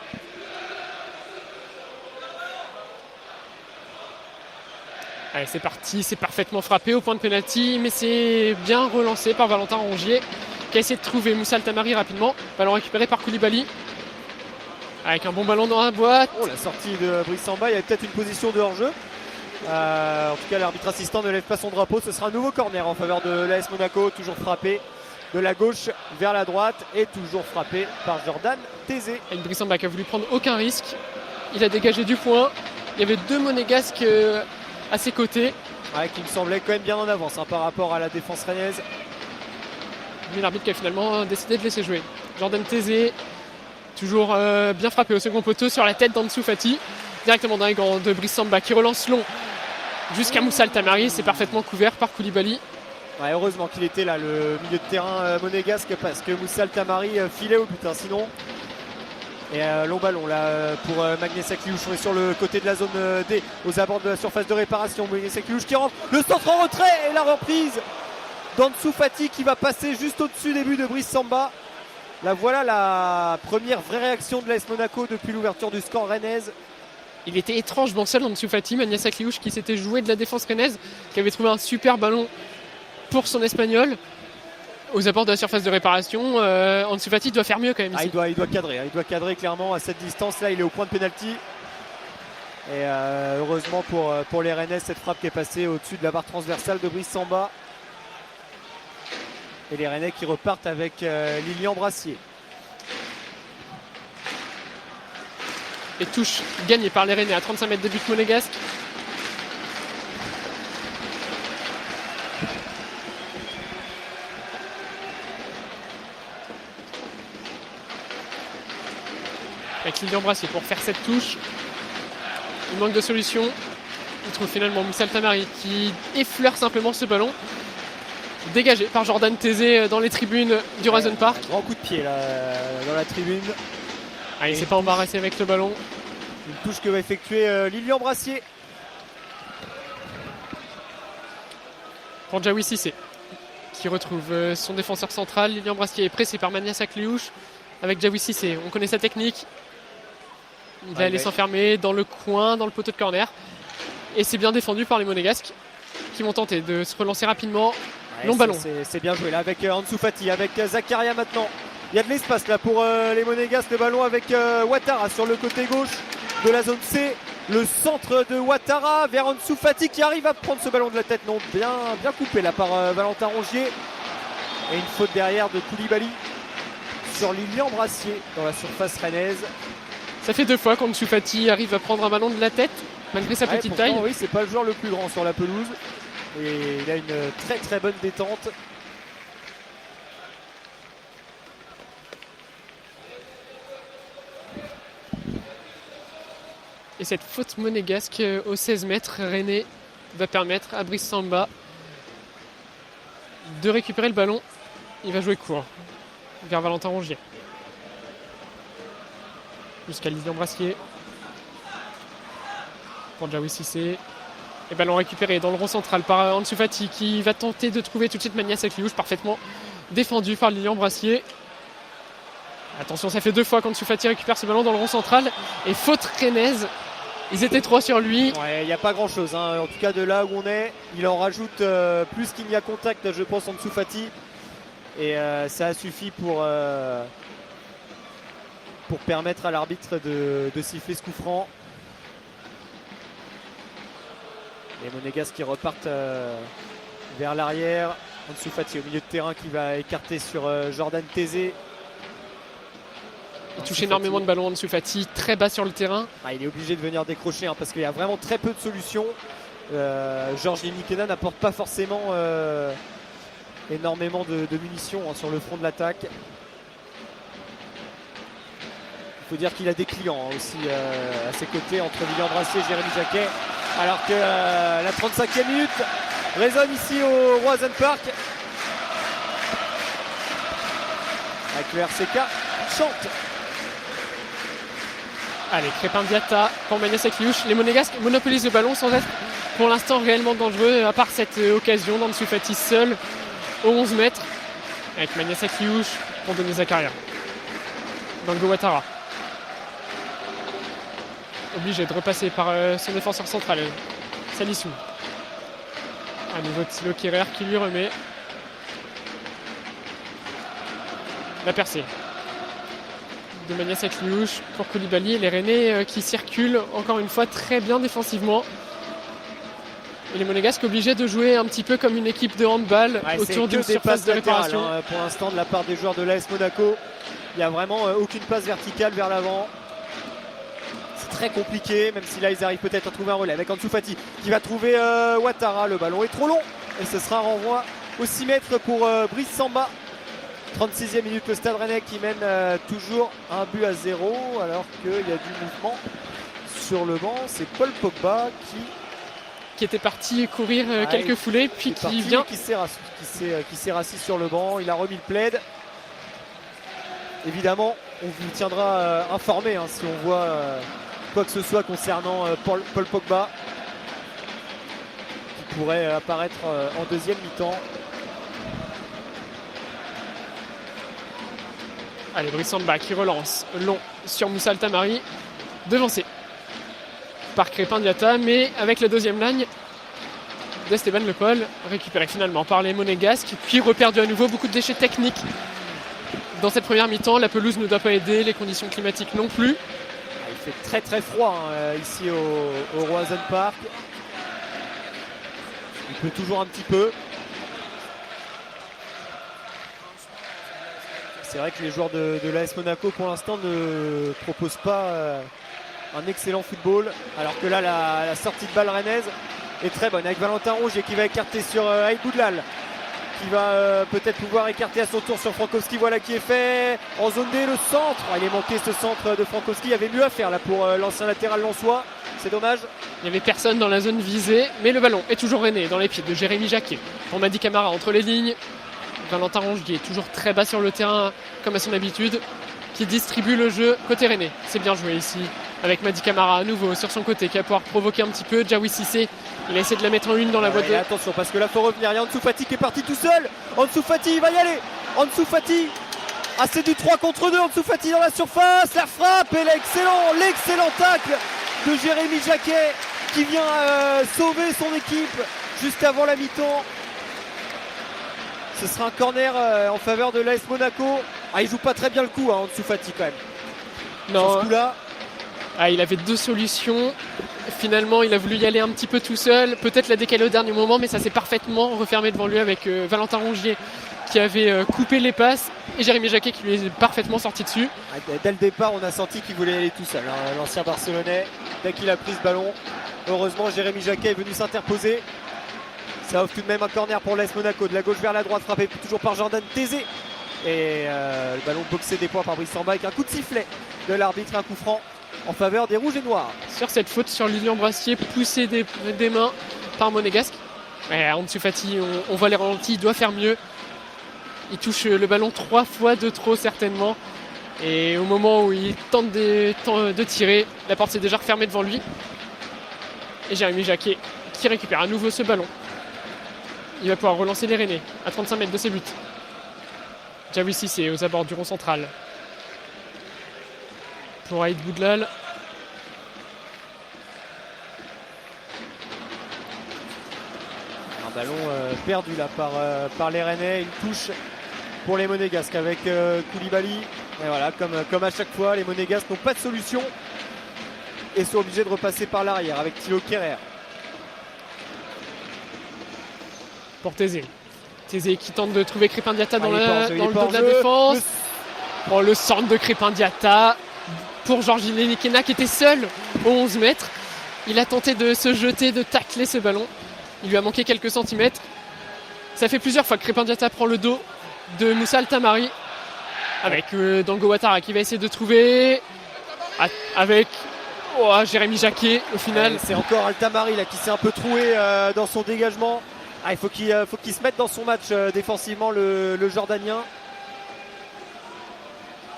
Allez, c'est parti, c'est parfaitement frappé au point de pénalty, mais c'est bien relancé par Valentin Rongier qui a essayé de trouver Moussa Altamari rapidement. Ballon récupéré par Koulibaly. Avec un bon ballon dans la boîte. Oh, la sortie de Brice Samba, il y avait peut-être une position de hors-jeu. En tout cas, l'arbitre assistant ne lève pas son drapeau. Ce sera un nouveau corner en faveur de l'AS Monaco, toujours frappé de la gauche vers la droite et toujours frappé par Jordan Tézé. Et Brice Samba qui a voulu prendre aucun risque. Il a dégagé du point. Il y avait deux Monégasques à ses côtés. Ouais, qui me semblait quand même bien en avance par rapport à la défense rennaise. Mais l'arbitre qui a finalement décidé de laisser jouer. Jordan Tézé, toujours bien frappé au second poteau sur la tête d'Ansu Fati. Directement dans les gants de Brice Samba qui relance long jusqu'à Moussa Altamari. C'est parfaitement couvert par Koulibaly. Ouais, heureusement qu'il était là, le milieu de terrain monégasque, parce que Moussa Altamari filait au but, sinon. Et long ballon là pour Magnès Akliouche. On est sur le côté de la zone D, aux abords de la surface de réparation. Magnès Akliouche qui rentre, le centre en retrait et la reprise d'Ansu Fati qui va passer juste au-dessus des buts de Brice Samba. Là voilà la première vraie réaction de l'AS Monaco depuis l'ouverture du score rennaise. Il était étrangement seul Ansu Fati, Magnès Akliouche qui s'était joué de la défense rennaise, qui avait trouvé un super ballon pour son espagnol. Aux abords de la surface de réparation, Ansu Fati doit faire mieux quand même ici. Il doit cadrer, il doit cadrer clairement à cette distance là. Il est au point de pénalty. Et heureusement pour les Rennais, cette frappe qui est passée au-dessus de la barre transversale de Brice Samba. Et les Rennais qui repartent avec Lilian Brassier. Et touche gagnée par les Rennais à 35 mètres de but monégasque. Avec Lilian Brassier pour faire cette touche. Il manque de solution. Il trouve finalement Moussa Altamari qui effleure simplement ce ballon. Dégagé par Jordan Tézé dans les tribunes du Horizon Park. Un grand coup de pied là, dans la tribune. Ah, il ne s'est pas embarrassé avec le ballon. Une touche que va effectuer Lilian Brassier. Pour Djaoui Cissé qui retrouve son défenseur central. Lilian Brassier est pressé par Magnès Akliouche avec Djaoui Cissé. On connaît sa technique. Il va aller s'enfermer dans le coin, dans le poteau de corner. Et c'est bien défendu par les Monégasques qui vont tenter de se relancer rapidement. Ouais, long ballon. C'est bien joué là avec Ansu Fati, avec Zakaria maintenant. Il y a de l'espace là pour les Monégasques. Le ballon avec Ouattara sur le côté gauche de la zone C. Le centre de Ouattara vers Ansu Fati qui arrive à prendre ce ballon de la tête. Non, bien coupé là par Valentin Rongier. Et une faute derrière de Koulibaly sur Lilian Brassier dans la surface rennaise. Ça fait 2 fois qu'Ansu Fati arrive à prendre un ballon de la tête malgré sa petite taille. Oui, c'est pas le joueur le plus grand sur la pelouse. et il a une très très bonne détente. Et cette faute monégasque au 16 mètres, René va permettre à Brice Samba de récupérer le ballon. Il va jouer court vers Valentin Rongier. Jusqu'à Lilian Brassier. Pour Diawy Cissé. Et ballon récupéré dans le rond central par Ansu Fati qui va tenter de trouver tout de suite Magna Sakliouche, parfaitement défendu par Lilian Brassier. Attention, ça fait 2 fois qu'Ansu Fati récupère ce ballon dans le rond central. Et faute rennaise. Ils étaient 3 sur lui. Ouais, il n'y a pas grand chose, hein. En tout cas de là où on est. Il en rajoute plus qu'il n'y a contact, je pense, Ansu Fati. Et ça a suffi pour permettre à l'arbitre de siffler ce coup franc. Les Monégasques qui repartent vers l'arrière. Ansu Fati au milieu de terrain qui va écarter sur Jordan Tézé. Il touche énormément de ballons, Ansu Fati, très bas sur le terrain. Ah, il est obligé de venir décrocher parce qu'il y a vraiment très peu de solutions. Georges Limikena n'apporte pas forcément énormément de munitions sur le front de l'attaque. Il faut dire qu'il a des clients aussi à ses côtés entre Lilian Brassier et Jérémy Jacquet. Alors que la 35e minute résonne ici au Roazhon Park. Avec le RCK chante. Allez, Crépin Diatta pour Magna Sakliouche. Les Monégasques monopolisent le ballon sans être pour l'instant réellement dangereux, à part cette occasion d'Ansu Fati seul au 11 mètres. Avec Magna Sakliouche pour donner Zakaria. Dango Ouattara. Obligé de repasser par son défenseur central, Salissou. À nouveau Thilo Kehrer qui lui remet. La percée de Magna Sakliouche pour Koulibaly. Les Rennais qui circulent encore une fois très bien défensivement. Et les Monégasques obligés de jouer un petit peu comme une équipe de handball autour d'une surface de réparation. Pour l'instant de la part des joueurs de l'AS Monaco, il n'y a vraiment aucune passe verticale vers l'avant. C'est très compliqué, même si là ils arrivent peut-être à trouver un relais avec Ansu Fati qui va trouver Ouattara. Le ballon est trop long et ce sera un renvoi au 6 mètres pour Brice Samba. 36e minute, le Stade Rennais qui mène toujours 1-0 alors qu'il y a du mouvement sur le banc. C'est Paul Pogba qui était parti courir quelques foulées, puis qui vient. Qui s'est rassis sur le banc. Il a remis le plaid. Évidemment, on vous tiendra informé si on voit quoi que ce soit concernant Paul Pogba qui pourrait apparaître en deuxième mi-temps. Allez, Brice Samba qui relance long sur Moussa Altamari, devancé par Crépin Diatta, mais avec la deuxième ligne d'Esteban Le Paul, récupéré finalement par les Monégasques, puis reperdu à nouveau. Beaucoup de déchets techniques dans cette première mi-temps. La pelouse ne doit pas aider, les conditions climatiques non plus. Il fait très très froid ici au Roazhon Park. Il pleut toujours un petit peu. C'est vrai que les joueurs de l'AS Monaco pour l'instant ne proposent pas un excellent football, alors que là la sortie de balle rennaise est très bonne avec Valentin Rongier qui va écarter sur Aïd Boudlal, qui va peut-être pouvoir écarter à son tour sur Frankowski. Voilà qui est fait en zone D, le centre. Il est manqué ce centre de Frankowski, il y avait mieux à faire là pour l'ancien latéral lensois, c'est dommage. Il n'y avait personne dans la zone visée, mais le ballon est toujours rennais dans les pieds de Jérémy Jacquet. Pour Mady Camara entre les lignes. Valentin Rongier toujours très bas sur le terrain comme à son habitude, qui distribue le jeu côté rennais. C'est bien joué ici avec Mady Camara à nouveau sur son côté qui va pouvoir provoquer un petit peu Diawy Cissé. Il a essayé de la mettre en une dans la boîte de... Attention parce que là il faut revenir. Il y a Ansu Fati qui est parti tout seul. Ansu Fati il va y aller. Ansu Fati. Ah, c'est du 3 contre 2. Ansu Fati dans la surface. La frappe et l'excellent tacle de Jérémy Jacquet qui vient sauver son équipe juste avant la mi-temps. Ce sera un corner en faveur de l'AS Monaco. Ah, il joue pas très bien le coup, Ansu Fati quand même. Non. Sur ce coup-là. Ah, il avait deux solutions. Finalement, il a voulu y aller un petit peu tout seul. Peut-être la décaler au dernier moment, mais ça s'est parfaitement refermé devant lui avec Valentin Rongier qui avait coupé les passes et Jérémy Jacquet qui lui est parfaitement sorti dessus. Dès le départ, on a senti qu'il voulait y aller tout seul, l'ancien Barcelonais. Dès qu'il a pris ce ballon, heureusement, Jérémy Jacquet est venu s'interposer. Ça offre tout de même un corner pour l'AS Monaco. De la gauche vers la droite, frappé toujours par Jordan Tézé. Et le ballon boxé des points par Brice Samba avec un coup de sifflet de l'arbitre, un coup franc en faveur des Rouges et Noirs. Sur cette faute sur Lilian Brassier, poussé des mains par Monégasque. Ansu Fati, on voit les ralentis, il doit faire mieux. Il touche le ballon 3 fois de trop certainement. Et au moment où il tente de tirer, la porte s'est déjà refermée devant lui. Et Jérémy Jacquet qui récupère à nouveau ce ballon. Il va pouvoir relancer les Rennais à 35 mètres de ses buts. Jaoui Cissé aux abords du rond central. Pour Aïd Boudlal. Un ballon perdu là par les Rennais. Une touche pour les Monégasques avec Koulibaly. Et voilà, comme à chaque fois, les Monégasques n'ont pas de solution et sont obligés de repasser par l'arrière avec Thilo Kehrer. Pour Tézé. Tézé qui tente de trouver Crépin Diatta dans le dos de la jeu. défense. Le centre de Crépin Diatta pour Georges Lenekena qui était seul aux 11 mètres. Il a tenté de se jeter, de tacler ce ballon. Il lui a manqué quelques centimètres. Ça fait plusieurs fois que Crépin Diatta prend le dos de Moussa Altamari. Avec Dango Ouattara qui va essayer de trouver. Avec Jérémy Jacquet au final. C'est encore Altamari là, qui s'est un peu troué dans son dégagement. Il faut qu'il se mette dans son match défensivement, le Jordanien.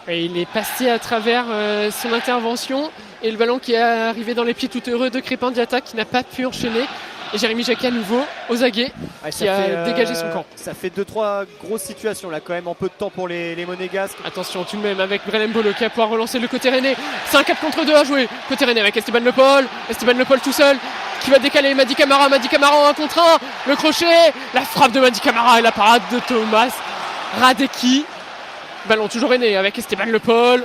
Et il est passé à travers son intervention et le ballon qui est arrivé dans les pieds tout heureux de Crépin Diatta qui n'a pas pu enchaîner. Et Jérémy Jacquet à nouveau aux aguets qui a dégagé son camp. Ça fait 2-3 grosses situations là quand même en peu de temps pour les Monégasques. Attention tout de même avec Brelem Bolo qui va pouvoir relancer le côté rennais. C'est un 4 contre 2 à jouer. Côté rennais avec Esteban Le Paul. Esteban Le Paul tout seul qui va décaler Mady Camara. Mady Camara en 1 contre 1. Le crochet. La frappe de Mady Camara et la parade de Thomas Radecki. Ballon toujours rennais avec Esteban Le Paul.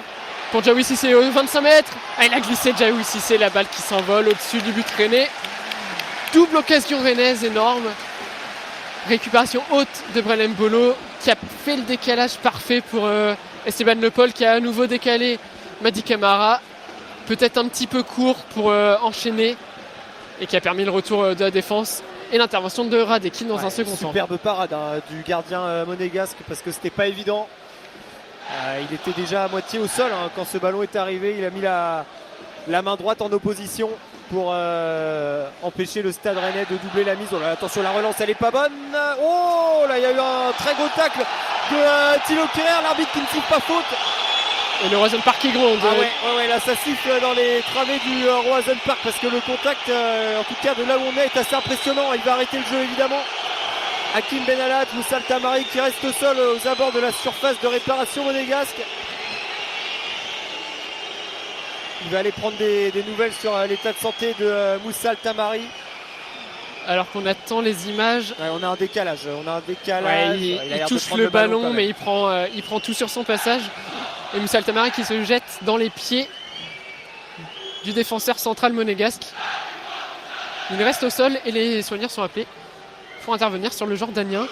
Pour Jaoui Cissé aux 25 mètres. Il a glissé Jaoui Cissé. La balle qui s'envole au-dessus du but rennais. Double occasion rennaise énorme. Récupération haute de Brelem Bolo qui a fait le décalage parfait pour Esteban Le Paul qui a à nouveau décalé Mady Camara. Peut-être un petit peu court pour enchaîner et qui a permis le retour de la défense et l'intervention de Radecki dans un second temps. Superbe parade du gardien monégasque parce que c'était pas évident. Il était déjà à moitié au sol quand ce ballon est arrivé. Il a mis la main droite en opposition pour empêcher le Stade Rennais de doubler la mise. Oh là, attention, la relance elle est pas bonne. Oh là, il y a eu un très gros tacle de Thilo Kehrer, l'arbitre qui ne siffle pas faute. Et le Roazhon Park qui gronde. Ouais, là ça siffle dans les travées du Roazhon Park parce que le contact, en tout cas de là où on est assez impressionnant. Il va arrêter le jeu évidemment. Hakim Benalad, Moussa Altamari qui reste seul aux abords de la surface de réparation monégasque. Il va aller prendre des nouvelles sur l'état de santé de Moussa Altamari. Alors qu'on attend les images. On a un décalage. Il touche le ballon mais il prend tout sur son passage. Et Moussa Altamari qui se jette dans les pieds du défenseur central monégasque. Il reste au sol et les soigneurs sont appelés pour intervenir sur le Jordanien.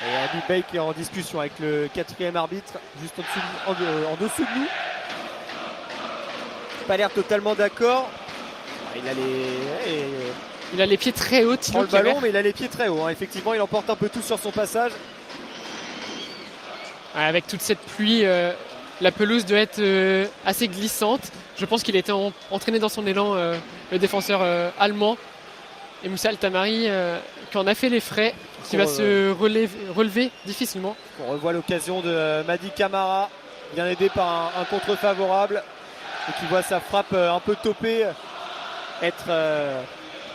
Et Abib Bey qui est en discussion avec le 4e arbitre juste en dessous de nous. Pas l'air totalement d'accord. Il a les pieds très hauts. Il prend le ballon, mais il a les pieds très hauts. Effectivement, il emporte un peu tout sur son passage. Avec toute cette pluie, la pelouse doit être assez glissante. Je pense qu'il était entraîné dans son élan, le défenseur allemand. Et Moussa Altamari qui en a fait les frais, qui va se relever difficilement. On revoit l'occasion de Mady Camara, bien aidé par un contre favorable. Et qui voit sa frappe un peu topée être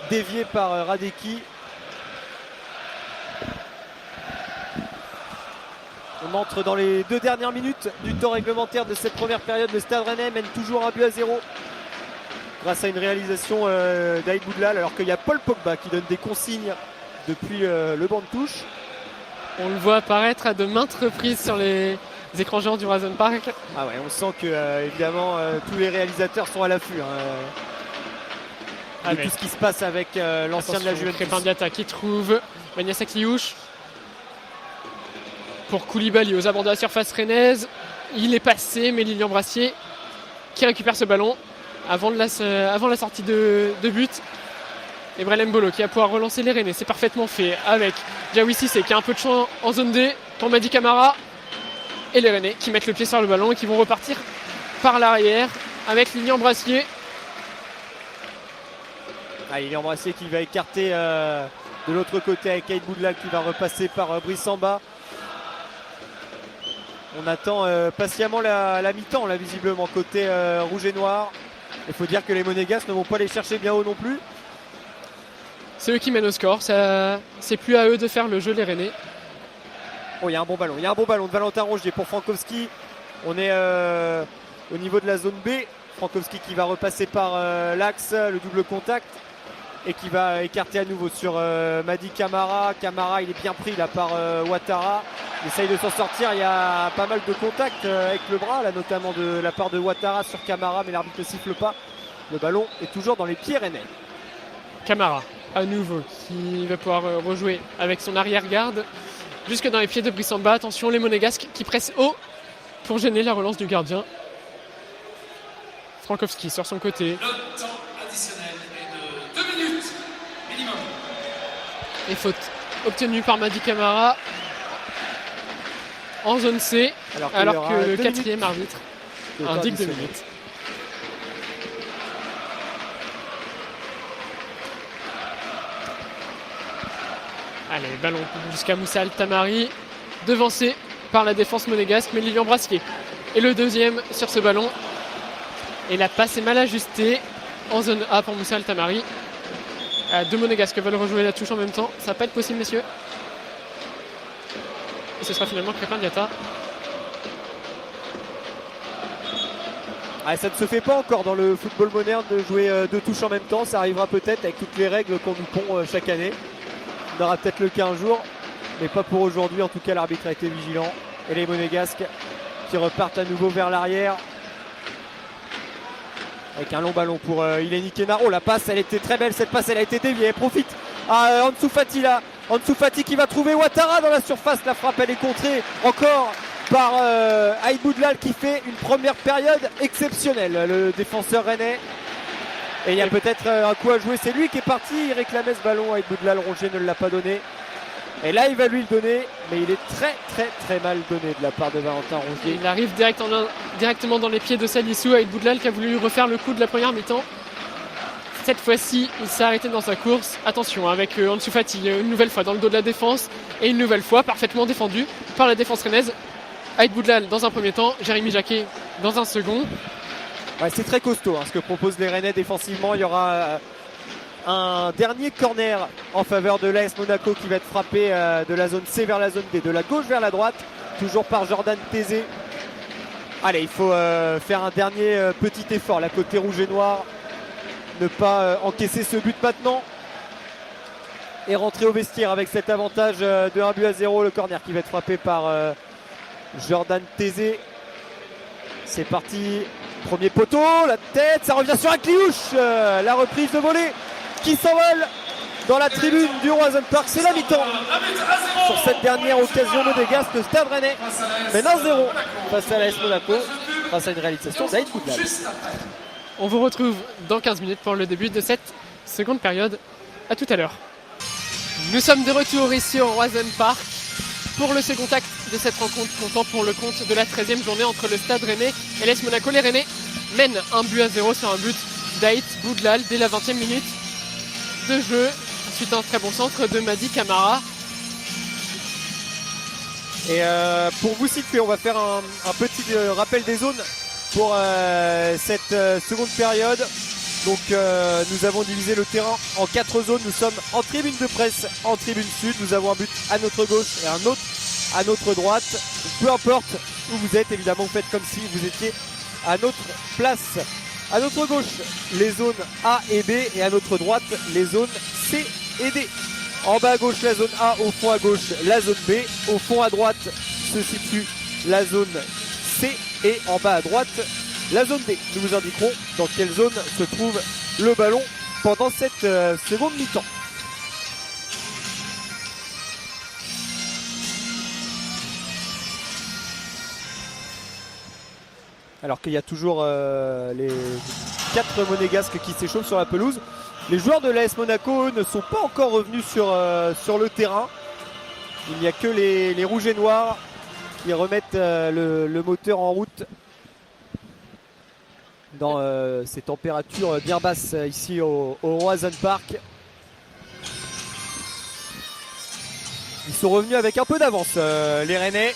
déviée par Radecki. On entre dans les 2 dernières minutes du temps réglementaire de cette première période. Le Stade Rennais mène toujours 1-0 grâce à une réalisation d'Aïd Boudlal, alors qu'il y a Paul Pogba qui donne des consignes depuis le banc de touche. On le voit apparaître à de maintes reprises sur les écrans géants du Roazhon Park. On sent que évidemment tous les réalisateurs sont à l'affût de tout ce qui se passe avec l'ancien de la Juventus. Crépin Diatta qui trouve Magna Sakliouche pour Koulibaly aux abords de la surface rennaise. Il est passé, mais Lilian Brassier qui récupère ce ballon avant la sortie de but. Et Brelem Bolo qui va pouvoir relancer les Rennais. C'est parfaitement fait avec Diawy Cissé qui a un peu de champ en zone D pour Mady Camara. Et les Rennais qui mettent le pied sur le ballon et qui vont repartir par l'arrière avec Lilian Brassier. Lilian Brassier qui va écarter de l'autre côté avec Aïd Boudlal qui va repasser par Brice Samba. On attend patiemment la mi-temps là visiblement côté rouge et noir. Il faut dire que les Monégasques ne vont pas les chercher bien haut non plus. C'est eux qui mènent au score, c'est plus à eux de faire le jeu les Rennais. Oh, il y a un bon ballon de Valentin Rongier pour Frankowski. On est au niveau de la zone B. Frankowski qui va repasser par l'axe, le double contact et qui va écarter à nouveau sur Mady Camara. Camara il est bien pris là par Ouattara. Il essaye de s'en sortir, il y a pas mal de contacts avec le bras là, notamment de la part de Ouattara sur Camara, mais l'arbitre ne siffle pas. Le ballon est toujours dans les pieds rennais. Camara à nouveau qui va pouvoir rejouer avec son arrière-garde jusque dans les pieds de Brice Samba. Attention les Monégasques qui pressent haut pour gêner la relance du gardien. Frankowski sur son côté. Le temps additionnel est de 2 minutes minimum. Et faute obtenue par Mady Camara en zone C, alors que le quatrième arbitre indique 2 minutes. Allez, ballon jusqu'à Moussa Altamari, devancé par la défense monégasque, mais Lilian Brassier est le deuxième sur ce ballon. Et la passe est mal ajustée en zone A pour Moussa Altamari. Deux Monégasques veulent rejouer la touche en même temps. Ça va pas être possible, messieurs. Et ce sera finalement Crépin Diatta. Ça ne se fait pas encore dans le football moderne de jouer deux touches en même temps. Ça arrivera peut-être avec toutes les règles qu'on nous pond chaque année. On aura peut-être le cas un jour, mais pas pour aujourd'hui. En tout cas, l'arbitre a été vigilant. Et les Monégasques qui repartent à nouveau vers l'arrière. Avec un long ballon pour Ileni Kenaro. La passe, elle était très belle. Cette passe, elle a été déviée. Elle profite à Ansou Fati là. Ansou Fati qui va trouver Ouattara dans la surface. La frappe, elle est contrée encore par Aïd Boudlal qui fait une première période exceptionnelle. Le défenseur rennais. Et il y a peut-être un coup à jouer. C'est lui qui est parti. Il réclamait ce ballon. Aïd Boudlal, Rongier ne l'a pas donné. Et là, il va lui le donner. Mais il est très mal donné de la part de Valentin Rongier. Il arrive directement dans les pieds de Salissou. Aïd Boudlal qui a voulu refaire le coup de la première mi-temps. Cette fois-ci, il s'est arrêté dans sa course. Attention avec Ansou Fati, une nouvelle fois dans le dos de la défense. Et une nouvelle fois parfaitement défendu par la défense rennaise. Aïd Boudlal dans un premier temps, Jérémy Jacquet dans un second. Ouais, c'est très costaud ce que proposent les Rennais défensivement. Il y aura un dernier corner en faveur de l'AS Monaco qui va être frappé de la zone C vers la zone D, de la gauche vers la droite, toujours par Jordan Tézé. Allez, il faut faire un dernier petit effort, la côté rouge et noir, ne pas encaisser ce but maintenant et rentrer au vestiaire avec cet avantage de 1-0. Le corner qui va être frappé par Jordan Tézé. C'est parti. Premier poteau, la tête, ça revient sur un cliouche. La reprise de volée qui s'envole dans la tribune du Roison Park. C'est la mi-temps. Sur cette dernière occasion monégasque, le Stade Rennais mène 1-0 face à l'AS Monaco, grâce à une réalisation d'Aïd Boudlal. On vous retrouve dans 15 minutes pour le début de cette seconde période. À tout à l'heure. Nous sommes de retour ici au Roison Park pour le second acte de cette rencontre comptant pour le compte de la 13e journée entre le Stade Rennais et l'AS Monaco. Les Rennais mènent 1-0 sur un but d'Aïd Boudlal dès la 20e minute de jeu. Ensuite un très bon centre de Mady Camara. Et pour vous situer, on va faire un petit rappel des zones pour cette seconde période. Donc nous avons divisé le terrain en 4 zones. Nous sommes en tribune de presse, en tribune sud. Nous avons un but à notre gauche et un autre à notre droite. Peu importe où vous êtes, évidemment, vous faites comme si vous étiez à notre place. À notre gauche, les zones A et B, et à notre droite, les zones C et D. En bas à gauche, la zone A, au fond à gauche, la zone B. Au fond à droite se situe la zone C et en bas à droite, la zone D. Nous vous indiquerons dans quelle zone se trouve le ballon pendant cette seconde mi-temps. Alors qu'il y a toujours les 4 monégasques qui s'échauffent sur la pelouse. Les joueurs de l'AS Monaco, eux, ne sont pas encore revenus sur le terrain. Il n'y a que les rouges et noirs qui remettent le moteur en route dans ces températures bien basses ici au Roazhon Park. Ils sont revenus avec un peu d'avance, les Rennais.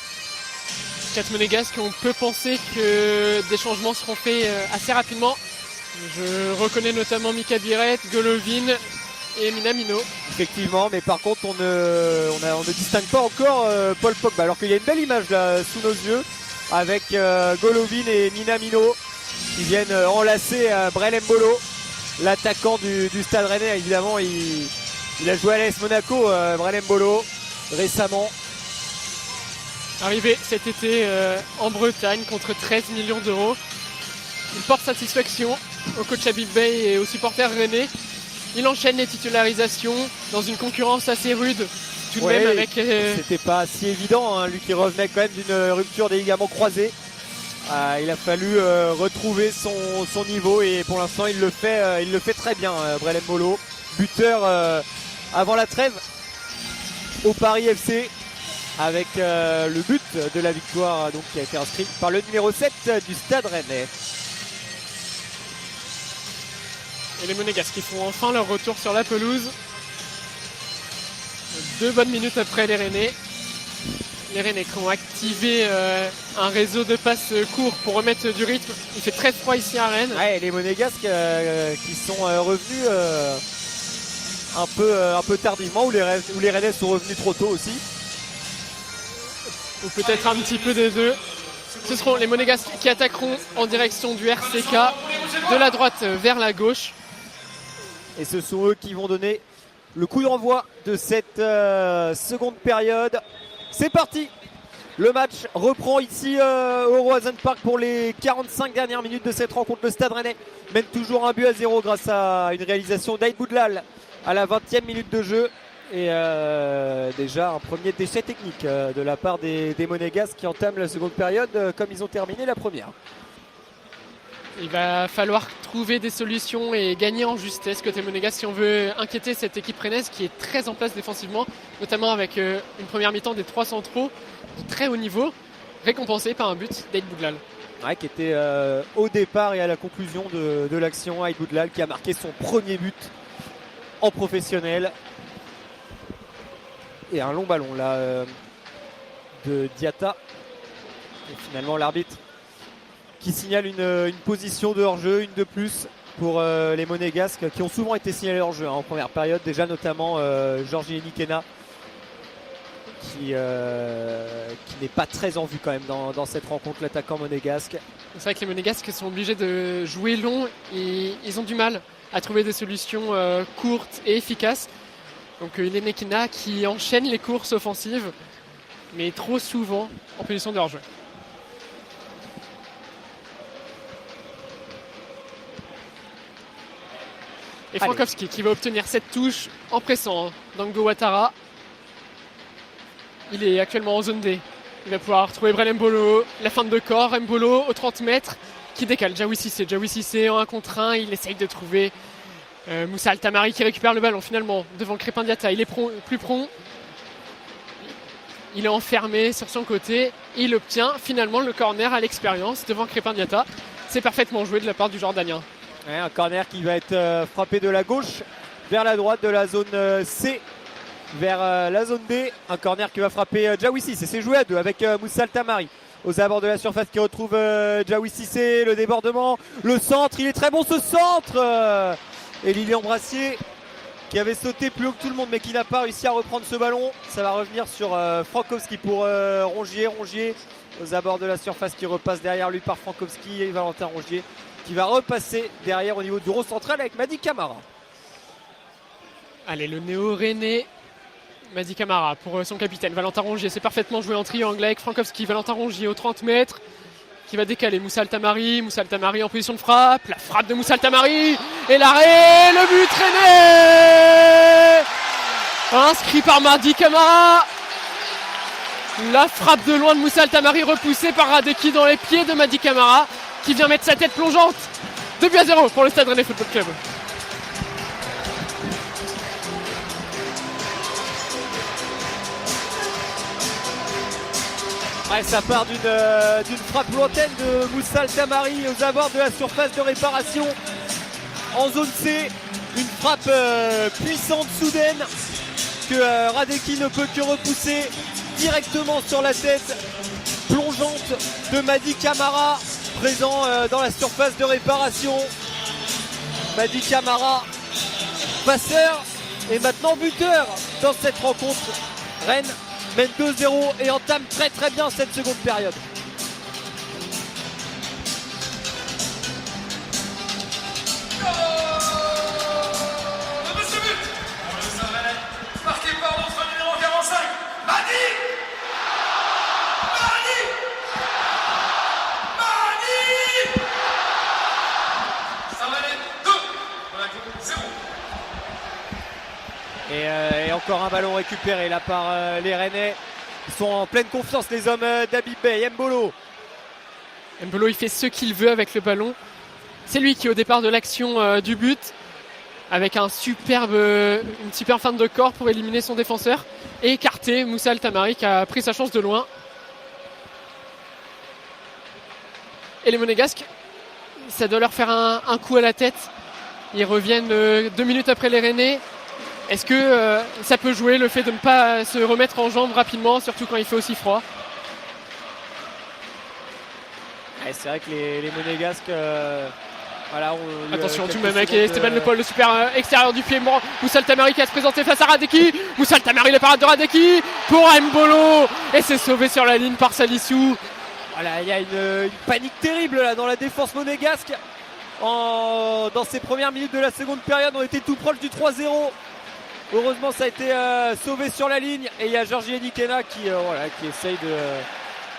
4 monégasques, on peut penser que des changements seront faits assez rapidement. Je reconnais notamment Mika Biret, Golovin et Minamino. Effectivement, mais par contre on ne distingue pas encore Paul Pogba, alors qu'il y a une belle image là sous nos yeux avec Golovin et Minamino qui viennent enlacer Brel Mbolo, l'attaquant du Stade Rennais. Évidemment il a joué à l'AS Monaco, Brel Mbolo, récemment. Arrivé cet été en Bretagne contre 13 millions d'euros. Il porte satisfaction au coach Habib Bey et aux supporters rennais. Il enchaîne les titularisations dans une concurrence assez rude tout de même avec... C'était pas si évident, hein, lui qui revenait quand même d'une rupture des ligaments croisés. Il a fallu retrouver son niveau et pour l'instant il le fait très bien, Brel Mbolo, buteur avant la trêve au Paris FC avec le but de la victoire donc, qui a été inscrit par le numéro 7 du Stade Rennais. Et les Monégasques qui font enfin leur retour sur la pelouse. 2 bonnes minutes après les Rennais. Les Rennais qui ont activé un réseau de passes courts pour remettre du rythme. Il fait très froid ici à Rennes. Ouais, les Monégasques qui sont revenus un peu tardivement, ou les Rennais sont revenus trop tôt aussi. Ou peut-être un petit peu des deux. Ce seront les Monégasques qui attaqueront en direction du RCK de la droite vers la gauche. Et ce sont eux qui vont donner le coup d'envoi de cette seconde période. C'est parti! Le match reprend ici au Roazhon Park pour les 45 dernières minutes de cette rencontre. Le Stade Rennais mène toujours 1-0 grâce à une réalisation d'Aïd Boudlal à la 20e minute de jeu. Et déjà un premier déchet technique de la part des Monégasques qui entament la seconde période comme ils ont terminé la première. Il va falloir trouver des solutions et gagner en justesse côté Monégasque si on veut inquiéter cette équipe rennaise qui est très en place défensivement, notamment avec une première mi-temps des 3 centraux de très haut niveau, récompensé par un but d'Aïd Boudlal. Ouais, qui était au départ et à la conclusion de l'action. Aïd Boudlal qui a marqué son premier but en professionnel. Et un long ballon là de Diatta. Et finalement l'arbitre qui signale une position de hors-jeu, une de plus pour les Monégasques qui ont souvent été signalés hors-jeu en première période, déjà notamment Georgi Enikena qui n'est pas très en vue quand même dans cette rencontre, l'attaquant monégasque. C'est vrai que les Monégasques sont obligés de jouer long et ils ont du mal à trouver des solutions courtes et efficaces. Donc Enikena qui enchaîne les courses offensives mais trop souvent en position de hors-jeu. Et Frankowski qui va obtenir cette touche en pressant Dango Ouattara. Il est actuellement en zone D. Il va pouvoir retrouver Brel Mbolo. La fin de corps, Mbolo au 30 mètres qui décale. Jaoui Cissé en 1 contre 1. Il essaye de trouver Moussa Altamari qui récupère le ballon finalement devant Crépin Diatta. Il est plus prompt. Il est enfermé sur son côté. Il obtient finalement le corner à l'expérience devant Crépin Diatta. C'est parfaitement joué de la part du Jordanien. Ouais, un corner qui va être frappé de la gauche vers la droite de la zone C vers la zone D. Un corner qui va frapper Jaoui Cissé. C'est joué à 2 avec Moussa Altamari aux abords de la surface qui retrouve Jaoui Cissé. Le débordement, le centre, il est très bon ce centre et Lilian Brassier qui avait sauté plus haut que tout le monde mais qui n'a pas réussi à reprendre ce ballon. Ça va revenir sur Frankowski pour Rongier aux abords de la surface qui repasse derrière lui par Frankowski et Valentin Rongier qui va repasser derrière au niveau du rond central avec Mady Camara. Allez, le néo-rennais Mady Camara pour son capitaine Valentin Rongier. C'est parfaitement joué en triangle avec Frankowski. Valentin Rongier aux 30 mètres qui va décaler Moussa Altamari en position de frappe. La frappe de Moussa Altamari et l'arrêt, le but rennais inscrit par Mady Camara. La frappe de loin de Moussa Altamari repoussée par Radeki dans les pieds de Mady Camara qui vient mettre sa tête plongeante. 2-0 pour le Stade Rennais Football Club. Ouais, ça part d'une frappe lointaine de Moussa Tamari aux abords de la surface de réparation en zone C. Une frappe puissante, soudaine, que Radecki ne peut que repousser directement sur la tête plongeante de Mady Camara, présent dans la surface de réparation. Mady Camara, passeur et maintenant buteur dans cette rencontre. Rennes mène 2-0 et entame très très bien cette seconde période. Marqué par notre numéro 45, Mady. Saint-Valais 2, Monaco 0. Et encore un ballon récupéré là par les Rennais. Ils sont en pleine confiance, les hommes d'Habib Beye. Mbolo, il fait ce qu'il veut avec le ballon. C'est lui qui est au départ de l'action du but, avec une superbe feinte de corps pour éliminer son défenseur et écarter Moussa Tamari qui a pris sa chance de loin. Et les Monégasques, ça doit leur faire un coup à la tête. Ils reviennent 2 minutes après les Rennais. Est-ce que ça peut jouer le fait de ne pas se remettre en jambes rapidement, surtout quand il fait aussi froid? c'est vrai que les Monégasques, voilà, attention tout de même avec Esteban Le Paul, le super extérieur du pied. Moussa Tamari qui va se présenter face à Radecki. Moussa Tamari, la parade de Radecki pour Mbolo. Et c'est sauvé sur la ligne par Salissou. Voilà, il y a une panique terrible là dans la défense monégasque. Dans ces premières minutes de la seconde période, on était tout proche du 3-0. Heureusement, ça a été sauvé sur la ligne. Et il y a Georgi Nikena qui essaye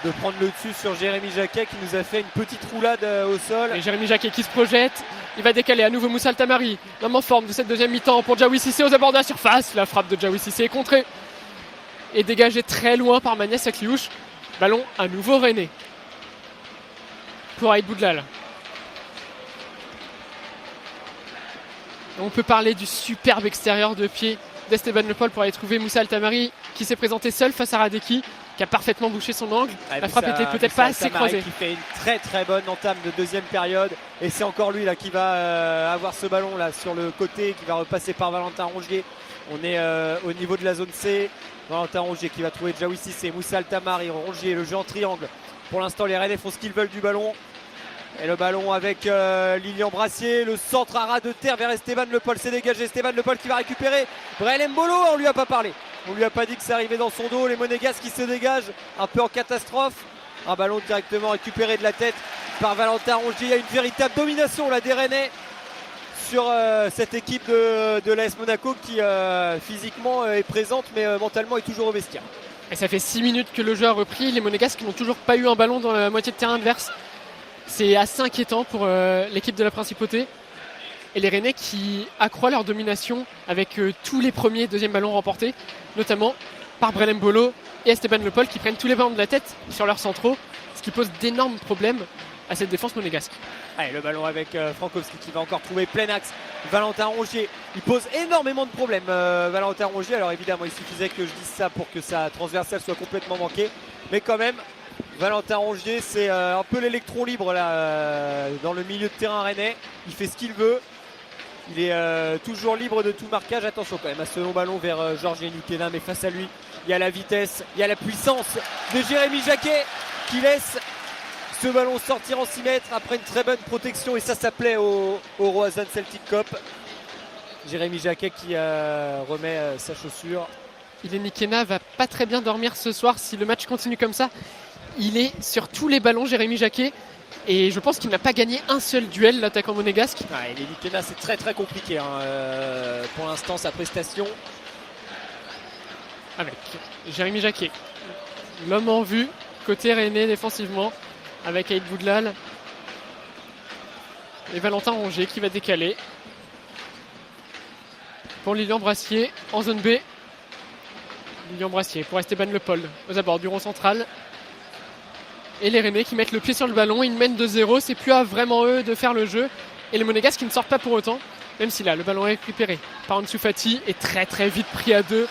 de prendre le dessus sur Jérémy Jacquet, qui nous a fait une petite roulade au sol. Et Jérémy Jacquet qui se projette. Il va décaler à nouveau Moussa Tamari. L'homme en forme de cette deuxième mi-temps pour Djaoui Cissé aux abords de la surface. La frappe de Djaoui Cissé est contrée et dégagée très loin par Magnès Akliouche. Ballon à nouveau Rennais pour Aïd Boudlal. On peut parler du superbe extérieur de pied d'Esteban Le Paul pour aller trouver Moussa Tamari qui s'est présenté seul face à Radecki, qui a parfaitement bouché son angle. La frappe était peut-être pas assez croisée. Qui fait une très très bonne entame de deuxième période. Et c'est encore lui là qui va avoir ce ballon là sur le côté, qui va repasser par Valentin Rongier. On est au niveau de la zone C. Valentin Rongier qui va trouver Djaoui Cissé, Moussa Tamari, Rongier, le jeu en triangle. Pour l'instant, les Rennais font ce qu'ils veulent du ballon. Et le ballon avec Lilian Brassier, le centre à ras de terre vers Esteban Le Paul, c'est dégagé. Esteban Le Paul qui va récupérer Brel Mbolo. On lui a pas parlé, on lui a pas dit que ça arrivait dans son dos. Les Monégasques qui se dégagent un peu en catastrophe. Un ballon directement récupéré de la tête par Valentin Rongier. Il y a une véritable domination là des Rennais sur cette équipe de l'AS Monaco qui physiquement est présente, mais mentalement est toujours au vestiaire. Et ça fait 6 minutes que le jeu a repris. Les Monégasques n'ont toujours pas eu un ballon dans la moitié de terrain adverse. C'est assez inquiétant pour l'équipe de la Principauté. Et les Rennais qui accroient leur domination avec tous les premiers et deuxièmes ballons remportés, notamment par Brel Mbolo et Esteban Le Paul qui prennent tous les ballons de la tête sur leurs centraux, ce qui pose d'énormes problèmes à cette défense monégasque. Allez, le ballon avec Frankowski qui va encore trouver plein axe. Valentin Rongier, il pose énormément de problèmes. Valentin Rongier, alors évidemment il suffisait que je dise ça pour que sa transversale soit complètement manquée, mais quand même Valentin Rongier, c'est un peu l'électron libre là, dans le milieu de terrain rennais. Il fait ce qu'il veut. Il est toujours libre de tout marquage. Attention quand même à ce long ballon vers Georgi Nikena, mais face à lui, il y a la vitesse, il y a la puissance de Jérémy Jacquet qui laisse ce ballon sortir en 6 mètres après une très bonne protection, et ça plaît au Roazhon Celtic Cup. Jérémy Jacquet qui remet sa chaussure. Ilen Nikena va pas très bien dormir ce soir si le match continue comme ça. Il est sur tous les ballons, Jérémy Jacquet, et je pense qu'il n'a pas gagné un seul duel, l'attaquant monégasque. Ilen Nikena, c'est très très compliqué pour l'instant sa prestation. Avec Jérémy Jacquet, l'homme en vue, côté rennais défensivement, avec Aïd Boudlal et Valentin Rongier qui va décaler pour Lilian Brassier en zone B. Lilian Brassier pour Esteban Le Paul aux abords du rond central. Et les Rennais qui mettent le pied sur le ballon, ils mènent 2-0, c'est plus à vraiment eux de faire le jeu. Et les Monégasques qui ne sortent pas pour autant, même si là le ballon est récupéré par Ansu Fati et très très vite pris à deux.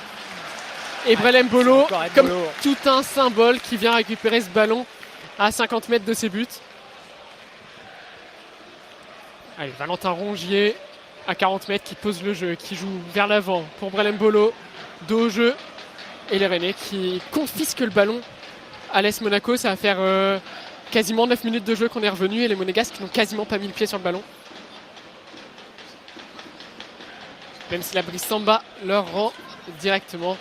Et Brelem Bolo, encore comme Mbolo. tout un symbole qui vient récupérer ce ballon à 50 mètres de ses buts. Allez, Valentin Rongier à 40 mètres qui pose le jeu, qui joue vers l'avant pour Brelem Bolo, dos au jeu. Et les Rennais qui confisquent le ballon à l'AS Monaco. Ça va faire quasiment 9 minutes de jeu qu'on est revenu et les Monégasques n'ont quasiment pas mis le pied sur le ballon. Même si la brise Samba leur rend directement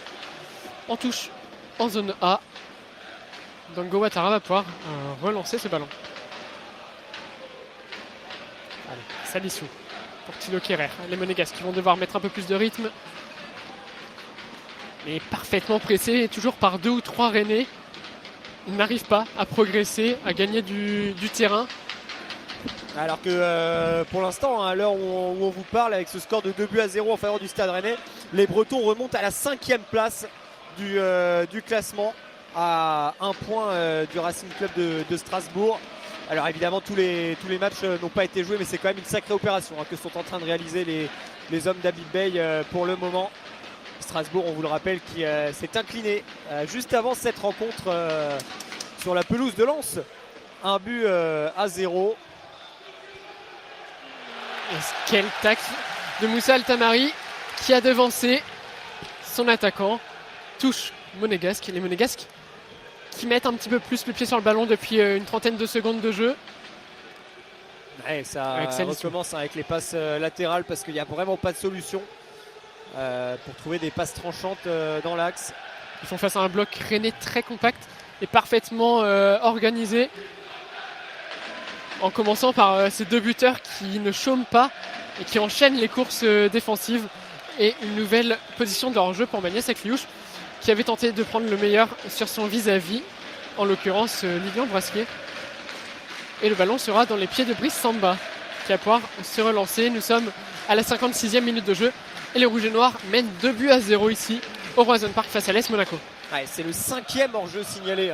en touche en zone A. Dango Ouattara va pouvoir relancer ce ballon. Allez, Salissou pour Thilo Kerrer. Les Monégasques qui vont devoir mettre un peu plus de rythme. Mais parfaitement pressé, toujours par 2 ou 3 Rennais. Ils n'arrivent pas à progresser, à gagner du terrain. Alors que pour l'instant, à l'heure où on vous parle, avec ce score de 2-0 en faveur du Stade Rennais, les Bretons remontent à la 5e place du classement, à 1 point du Racing Club de Strasbourg. Alors évidemment, tous les matchs n'ont pas été joués, mais c'est quand même une sacrée opération que sont en train de réaliser les hommes d'Habib Bey pour le moment. Strasbourg, on vous le rappelle, qui s'est incliné juste avant cette rencontre sur la pelouse de Lens. 1-0. Et quel tacle de Moussa Altamari qui a devancé son attaquant. Touche monégasque. Les Monégasques qui mettent un petit peu plus le pied sur le ballon depuis une trentaine de secondes de jeu. Ouais, ça recommence avec les passes latérales parce qu'il n'y a vraiment pas de solution pour trouver des passes tranchantes dans l'axe. Ils font face à un bloc rennais très compact et parfaitement organisé. En commençant par ces 2 buteurs qui ne chôment pas et qui enchaînent les courses défensives. Et une nouvelle position de leur jeu pour Magnès Akliouche qui avait tenté de prendre le meilleur sur son vis-à-vis, en l'occurrence Lilian Brasquier. Et le ballon sera dans les pieds de Brice Samba qui va pouvoir se relancer. Nous sommes à la 56e minute de jeu et les Rouges et Noirs mènent 2-0 ici au Roazhon Park face à l'AS Monaco. Ouais, c'est le 5e hors-jeu signalé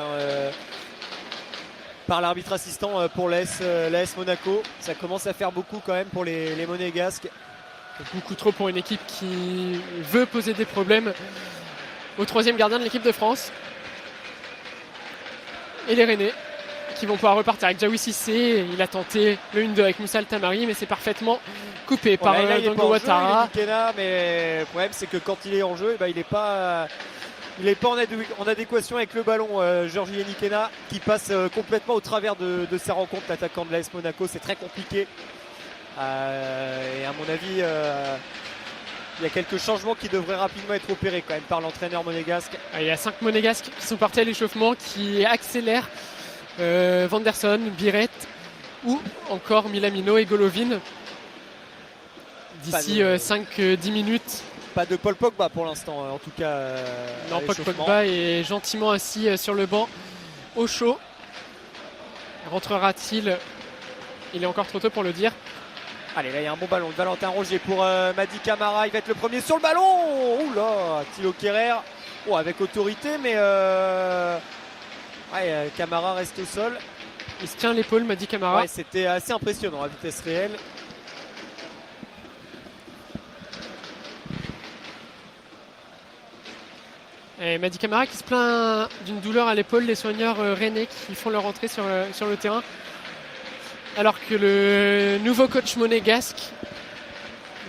par l'arbitre assistant pour l'AS Monaco. Ça commence à faire beaucoup quand même pour les Monégasques. Beaucoup trop pour une équipe qui veut poser des problèmes au 3e gardien de l'équipe de France. Et les Rennais qui vont pouvoir repartir avec Jaoui Cissé. Il a tenté le 1-2 avec Moussa Altamari, mais c'est parfaitement coupé par Dango Ouattara. Mais le problème, c'est que quand il est en jeu, il n'est pas en adéquation avec le ballon. Georgi Enikena qui passe complètement au travers de sa rencontre. L'attaquant de l'AS Monaco, c'est très compliqué. Et à mon avis, il y a quelques changements qui devraient rapidement être opérés quand même par l'entraîneur monégasque. Il y a 5 Monégasques qui sont partis à l'échauffement, qui accélèrent. Vanderson, Biret ou encore Milamino et Golovin. D'ici 5-10 minutes. Pas de Paul Pogba pour l'instant, en tout cas. Non, Paul Pogba est gentiment assis sur le banc au chaud. Rentrera-t-il? Il est encore trop tôt pour le dire. Allez, là il y a un bon ballon de Valentin Rongier pour Mady Camara. Il va être le premier sur le ballon. Oula, Thilo Kerrer. Oh, avec autorité, mais Camara reste au sol. Il se tient l'épaule, Mady Camara. Ouais, c'était assez impressionnant à vitesse réelle. Et Mady Camara qui se plaint d'une douleur à l'épaule. Les soigneurs rennais qui font leur entrée sur le terrain. Alors que le nouveau coach monégasque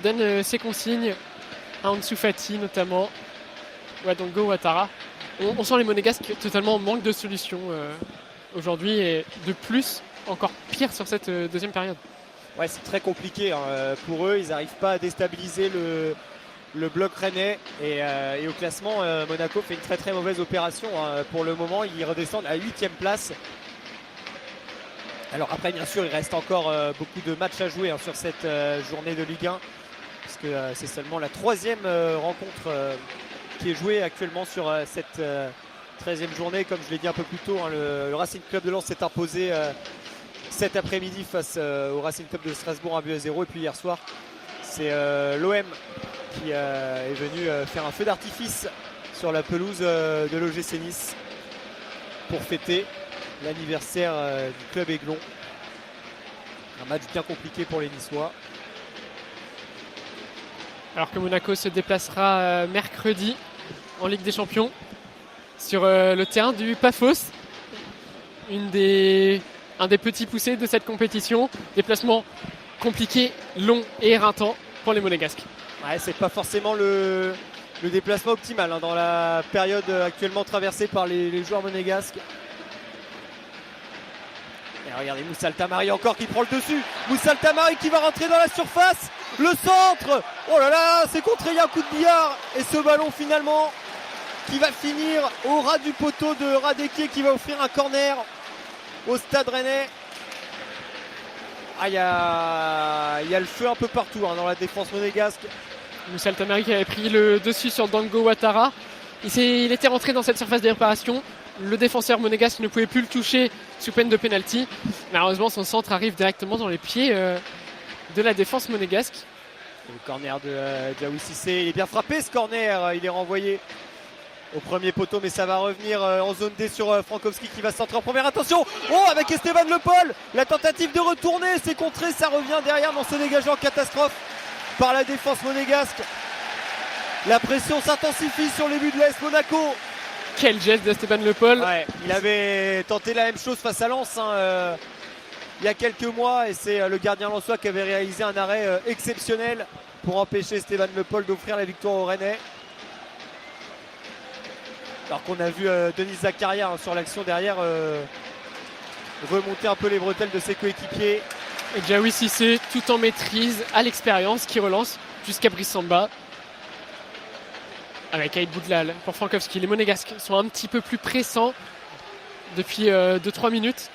donne ses consignes à Ansu Fati notamment, ou à Dango Ouattara. On sent les Monégasques totalement en manque de solutions aujourd'hui et de plus, encore pire sur cette deuxième période. Ouais, c'est très compliqué pour eux. Ils n'arrivent pas à déstabiliser le bloc rennais et au classement, Monaco fait une très très mauvaise opération. Pour le moment, ils redescendent à 8e place. Alors après, bien sûr, il reste encore beaucoup de matchs à jouer sur cette journée de Ligue 1, parce que c'est seulement la 3e rencontre qui est jouée actuellement sur cette 13e journée. Comme je l'ai dit un peu plus tôt, le Racing Club de Lens s'est imposé cet après-midi face au Racing Club de Strasbourg 1-0. Et puis hier soir, c'est l'OM qui est venu faire un feu d'artifice sur la pelouse de l'OGC Nice pour fêter l'anniversaire du club Aiglon. Un match bien compliqué pour les Niçois. Alors que Monaco se déplacera mercredi en Ligue des Champions sur le terrain du Paphos. Un des petits poussés de cette compétition. Déplacement compliqué, long et éreintant pour les Monégasques. Ouais, c'est pas forcément le déplacement optimal dans la période actuellement traversée par les joueurs monégasques. Et regardez Moussa Altamari encore qui prend le dessus. Moussa Altamari qui va rentrer dans la surface. Le centre. Oh là là, c'est contré, il y a un coup de billard. Et ce ballon finalement qui va finir au ras du poteau de Radeke qui va offrir un corner au Stade Rennais. Ah, il y a le feu un peu partout dans la défense monégasque. Moussa Altamari qui avait pris le dessus sur Dango Ouattara. Il était rentré dans cette surface de réparation. Le défenseur monégasque ne pouvait plus le toucher sous peine de pénalty. Malheureusement, son centre arrive directement dans les pieds de la défense monégasque. Le corner de Diawy Cissé, il est bien frappé ce corner, il est renvoyé au premier poteau, mais ça va revenir en zone D sur Frankowski qui va centrer en première. Attention, oh, avec Esteban Le Paul, la tentative de retourner, c'est contré, ça revient derrière dans ce dégagement catastrophe par la défense monégasque. La pression s'intensifie sur les buts de l'AS Monaco. Quel geste d'Esteban Le Paul. Ouais, il avait tenté la même chose face à Lens il y a quelques mois, et c'est le gardien lensois qui avait réalisé un arrêt exceptionnel pour empêcher Esteban Le Paul d'offrir la victoire aux Rennais. Alors qu'on a vu Denis Zakaria sur l'action derrière remonter un peu les bretelles de ses coéquipiers. Et Diawy Cissé tout en maîtrise, à l'expérience, qui relance jusqu'à Brice Samba. Avec Aïd Boudlal pour Frankowski. Les Monégasques sont un petit peu plus pressants depuis 2-3 minutes.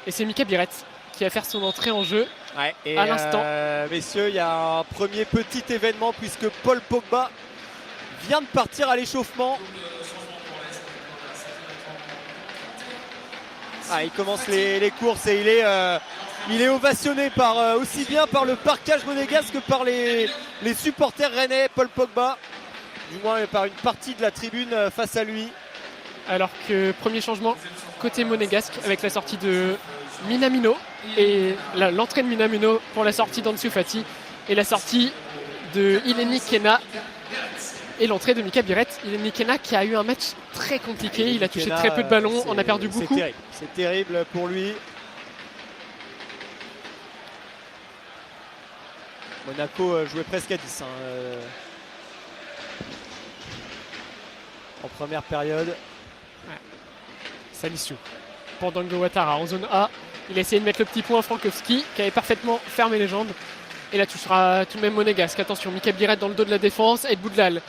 Et c'est Mika Biret qui va faire son entrée en jeu à l'instant. Messieurs, il y a un premier petit événement puisque Paul Pogba vient de partir à l'échauffement. Il commence les courses et il est ovationné aussi bien par le parquage monégasque que par les supporters rennais. Paul Pogba, du moins par une partie de la tribune face à lui. Alors que premier changement côté monégasque avec la sortie de Minamino et l'entrée de Minamino pour la sortie d'Ansu Fati et la sortie de Ileni Kena et l'entrée de Mika Biret. Ileni Kena qui a eu un match très compliqué, il a touché très peu de ballons, on a perdu beaucoup. C'est terrible pour lui. Monaco jouait presque à 10 en première période. Salissou pour Dango Ouattara en zone A. Il a essayé de mettre le petit point à Frankowski qui avait parfaitement fermé les jambes. Et là touchera tout de même monégasque. Attention, Mika Biret dans le dos de la défense. Aïd Boudlal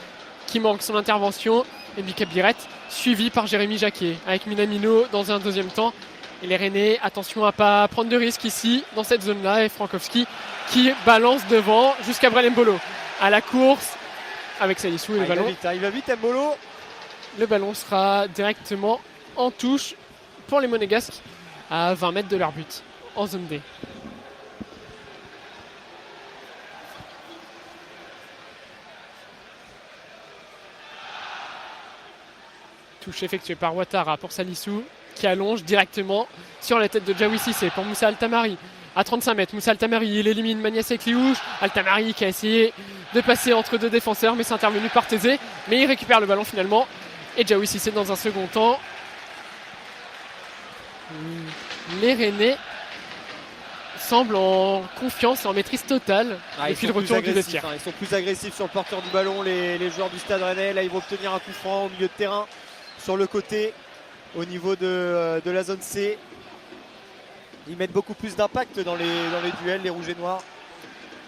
qui manque son intervention. Et Mika Biret suivi par Jérémy Jacquet avec Minamino dans un deuxième temps. Et les Rennais, attention à ne pas prendre de risques ici dans cette zone-là. Et Frankowski qui balance devant jusqu'à Brel Mbolo. À la course avec Salissou et le ballon. Il va vite Mbolo. Le ballon sera directement en touche pour les Monégasques à 20 mètres de leur but en zone D. Touche effectuée par Ouattara pour Salissou qui allonge directement sur la tête de Diawy Cissé pour Moussa Altamari à 35 mètres. Moussa Altamari, il élimine Manias Ekliouche. Altamari qui a essayé de passer entre deux défenseurs, mais c'est intervenu par Thésée, mais il récupère le ballon finalement. Et Diawy Cissé dans un second temps. Les Rennais semblent en confiance et en maîtrise totale depuis le retour du vestiaire. Ils sont plus agressifs sur le porteur du ballon, les joueurs du Stade Rennais. Là, ils vont obtenir un coup franc au milieu de terrain sur le côté au niveau de la zone C. Ils mettent beaucoup plus d'impact dans les duels, les rouges et noirs.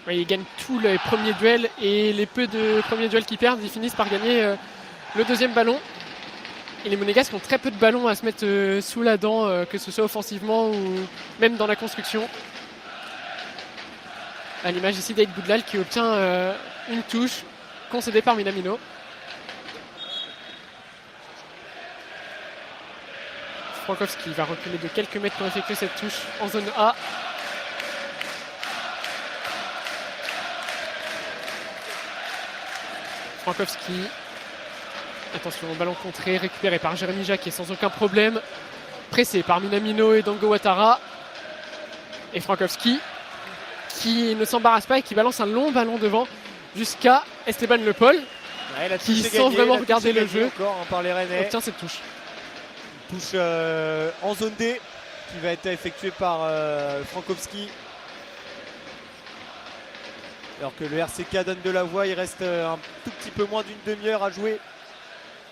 Ils gagnent tous les premiers duels et les peu de premiers duels qu'ils perdent, ils finissent par gagner le deuxième ballon. Et les Monégasques ont très peu de ballons à se mettre sous la dent, que ce soit offensivement ou même dans la construction. À l'image ici d'Aïd Boudlal qui obtient une touche concédée par Minamino. Frankowski va reculer de quelques mètres pour effectuer cette touche en zone A. Frankowski. Attention, ballon contré, récupéré par Jérémy Jacquet sans aucun problème. Pressé par Minamino et Dango Ouattara. Et Frankowski qui ne s'embarrasse pas et qui balance un long ballon devant jusqu'à Esteban Le Paul. Ouais, la touche qui est sans gagnée, vraiment la touche regarder est le gagnée jeu encore par les Rennais. obtient cette touche. Touche en zone D qui va être effectuée par Frankowski. Alors que le RCK donne de la voix, il reste un tout petit peu moins d'une demi-heure à jouer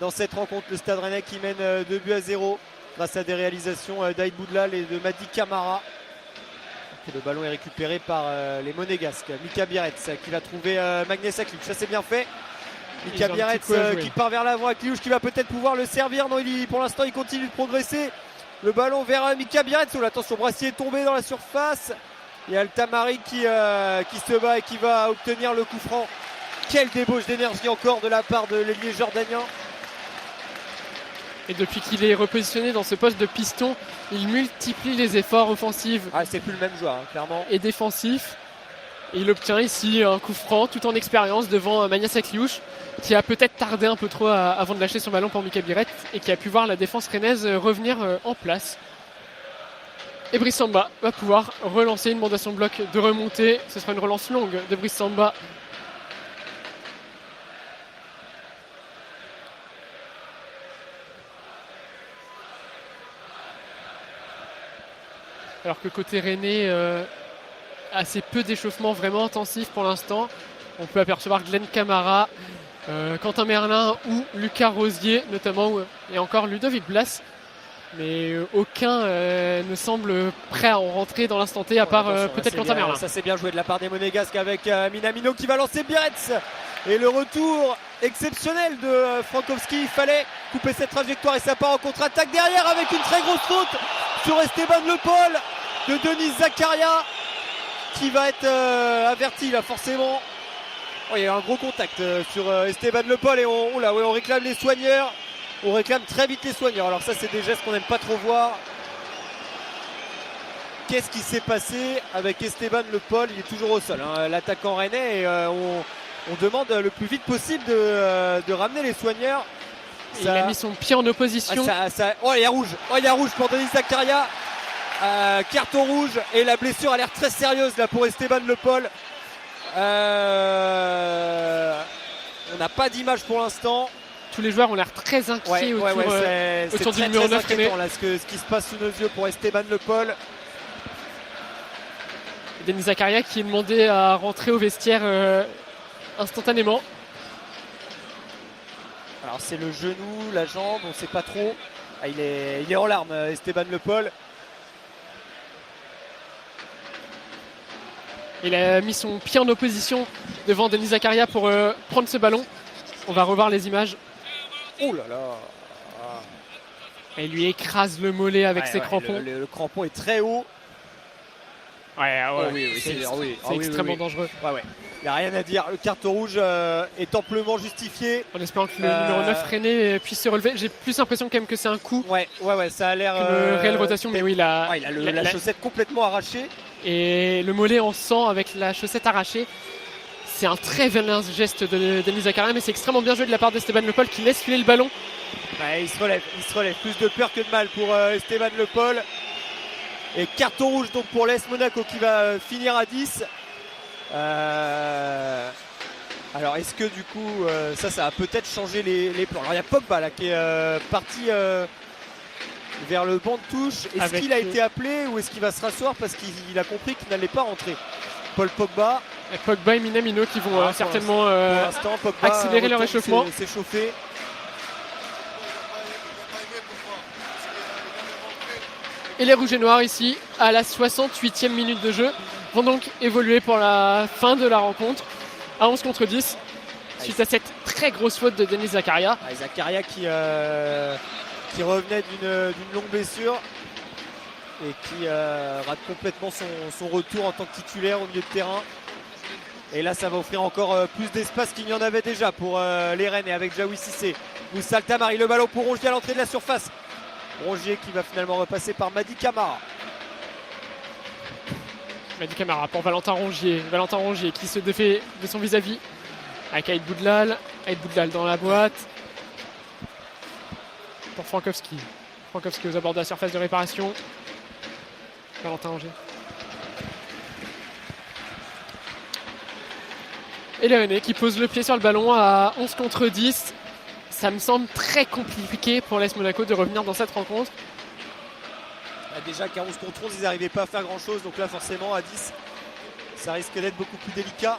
dans cette rencontre. Le Stade Rennais qui mène 2-0 grâce à des réalisations d'Aïd Boudlal et de Mady Camara. Le ballon est récupéré par les Monégasques. Mika Biarritz qui va trouver Magnès Akliouche. Ça c'est bien fait. Mika Biarritz qui part vers l'avant. Akliouche qui va peut-être pouvoir le servir. Non, pour l'instant il continue de progresser. Le ballon vers Mika Biarritz. Oh, attention, Brassier est tombé dans la surface. Il y a le Tamari qui se bat et qui va obtenir le coup franc. Quelle débauche d'énergie encore de la part de l'ailier jordanien. Et depuis qu'il est repositionné dans ce poste de piston, il multiplie les efforts offensifs. Ah, c'est plus le même joueur, hein, clairement. Et défensifs. Et il obtient ici un coup franc tout en expérience devant Magnès Akliouche, qui a peut-être tardé un peu trop avant de lâcher son ballon pour Mika Biarritz et qui a pu voir la défense rennaise revenir en place. Et Brice Samba va pouvoir relancer une mandation de bloc de remontée. Ce sera une relance longue de Brice Samba. Alors que côté rennais, assez peu d'échauffement vraiment intensif pour l'instant. On peut apercevoir Glenn Camara, Quentin Merlin ou Lucas Rosier notamment, et encore Ludovic Blas. Mais aucun ne semble prêt à en rentrer dans l'instant T, à part peut-être Quentin Merlin. Ça c'est bien joué de la part des Monégasques avec Minamino qui va lancer Biarritz. Et le retour exceptionnel de Frankowski. Il fallait couper cette trajectoire et ça part en contre-attaque derrière avec une très grosse faute sur Esteban Le Paul de Denis Zakaria qui va être averti là forcément. Oh, il y a un gros contact sur Esteban Le Paul et on réclame les soigneurs. On réclame très vite les soigneurs. Alors ça c'est des gestes qu'on n'aime pas trop voir. Qu'est-ce qui s'est passé avec Esteban Le Paul? Il est toujours au sol, hein, l'attaquant rennais, et on demande le plus vite possible de ramener les soigneurs. Il a mis son pied en opposition. Oh, il y a rouge. Oh, il y a rouge pour Denis Zakaria. Carton rouge et la blessure a l'air très sérieuse là pour Esteban Le Paul. On n'a pas d'image pour l'instant. Tous les joueurs ont l'air très inquiets autour du numéro 9 rennais. Ce qui se passe sous nos yeux pour Esteban Le Paul. Denis Zakaria qui est demandé à rentrer au vestiaire instantanément. Alors c'est le genou, la jambe, on ne sait pas trop. Ah, il est en larmes, Esteban Le Paul. Il a mis son pied en opposition devant Denis Zakaria pour prendre ce ballon. On va revoir les images. Oh là là. Et il lui écrase le mollet avec ses crampons. Le crampon est très haut. C'est extrêmement dangereux. Il n'y a rien à dire. Le carton rouge est amplement justifié. En espérant que le numéro 9 rennais puisse se relever. J'ai plus l'impression quand même que c'est un coup. Ça a l'air. Une réelle rotation, mais oui, il a la chaussette complètement arrachée. Et le mollet en sang avec la chaussette arrachée. C'est un très violent geste de Denis Zakaria, mais c'est extrêmement bien joué de la part d'Esteban Le Paul qui laisse filer le ballon. Il se relève. Plus de peur que de mal pour Esteban Le Paul. Et carton rouge donc pour l'AS Monaco qui va finir à 10. Alors est-ce que du coup ça a peut-être changé les plans. Alors il y a Pogba là qui est parti vers le banc de touche. Est-ce qu'il a été appelé ou est-ce qu'il va se rasseoir parce qu'il a compris qu'il n'allait pas rentrer? Paul Pogba. Pogba et Minamino qui vont certainement accélérer leur échauffement. S'échauffer. Et les Rouges et Noirs ici, à la 68e minute de jeu, vont donc évoluer pour la fin de la rencontre à 11 contre 10 suite à cette très grosse faute de Denis Zakaria. Zakaria qui revenait d'une longue blessure et qui rate complètement son retour en tant que titulaire au milieu de terrain. Et là ça va offrir encore plus d'espace qu'il n'y en avait déjà pour les Rennes, et avec Jaoui Cissé. Moussa Tamari, le ballon pour Rongier à l'entrée de la surface. Rongier qui va finalement repasser par Mady Camara. Mady Camara pour Valentin Rongier. Valentin Rongier qui se défait de son vis-à-vis avec Aïd Boudlal. Aïd Boudlal dans la boîte. Pour Frankowski. Frankowski aux abords de la surface de réparation. Valentin Rongier. Et les Rennais qui posent le pied sur le ballon à 11 contre 10. Ça me semble très compliqué pour l'AS Monaco de revenir dans cette rencontre. Déjà qu'à 11 contre 11, ils n'arrivaient pas à faire grand chose. Donc là, forcément, à 10, ça risque d'être beaucoup plus délicat.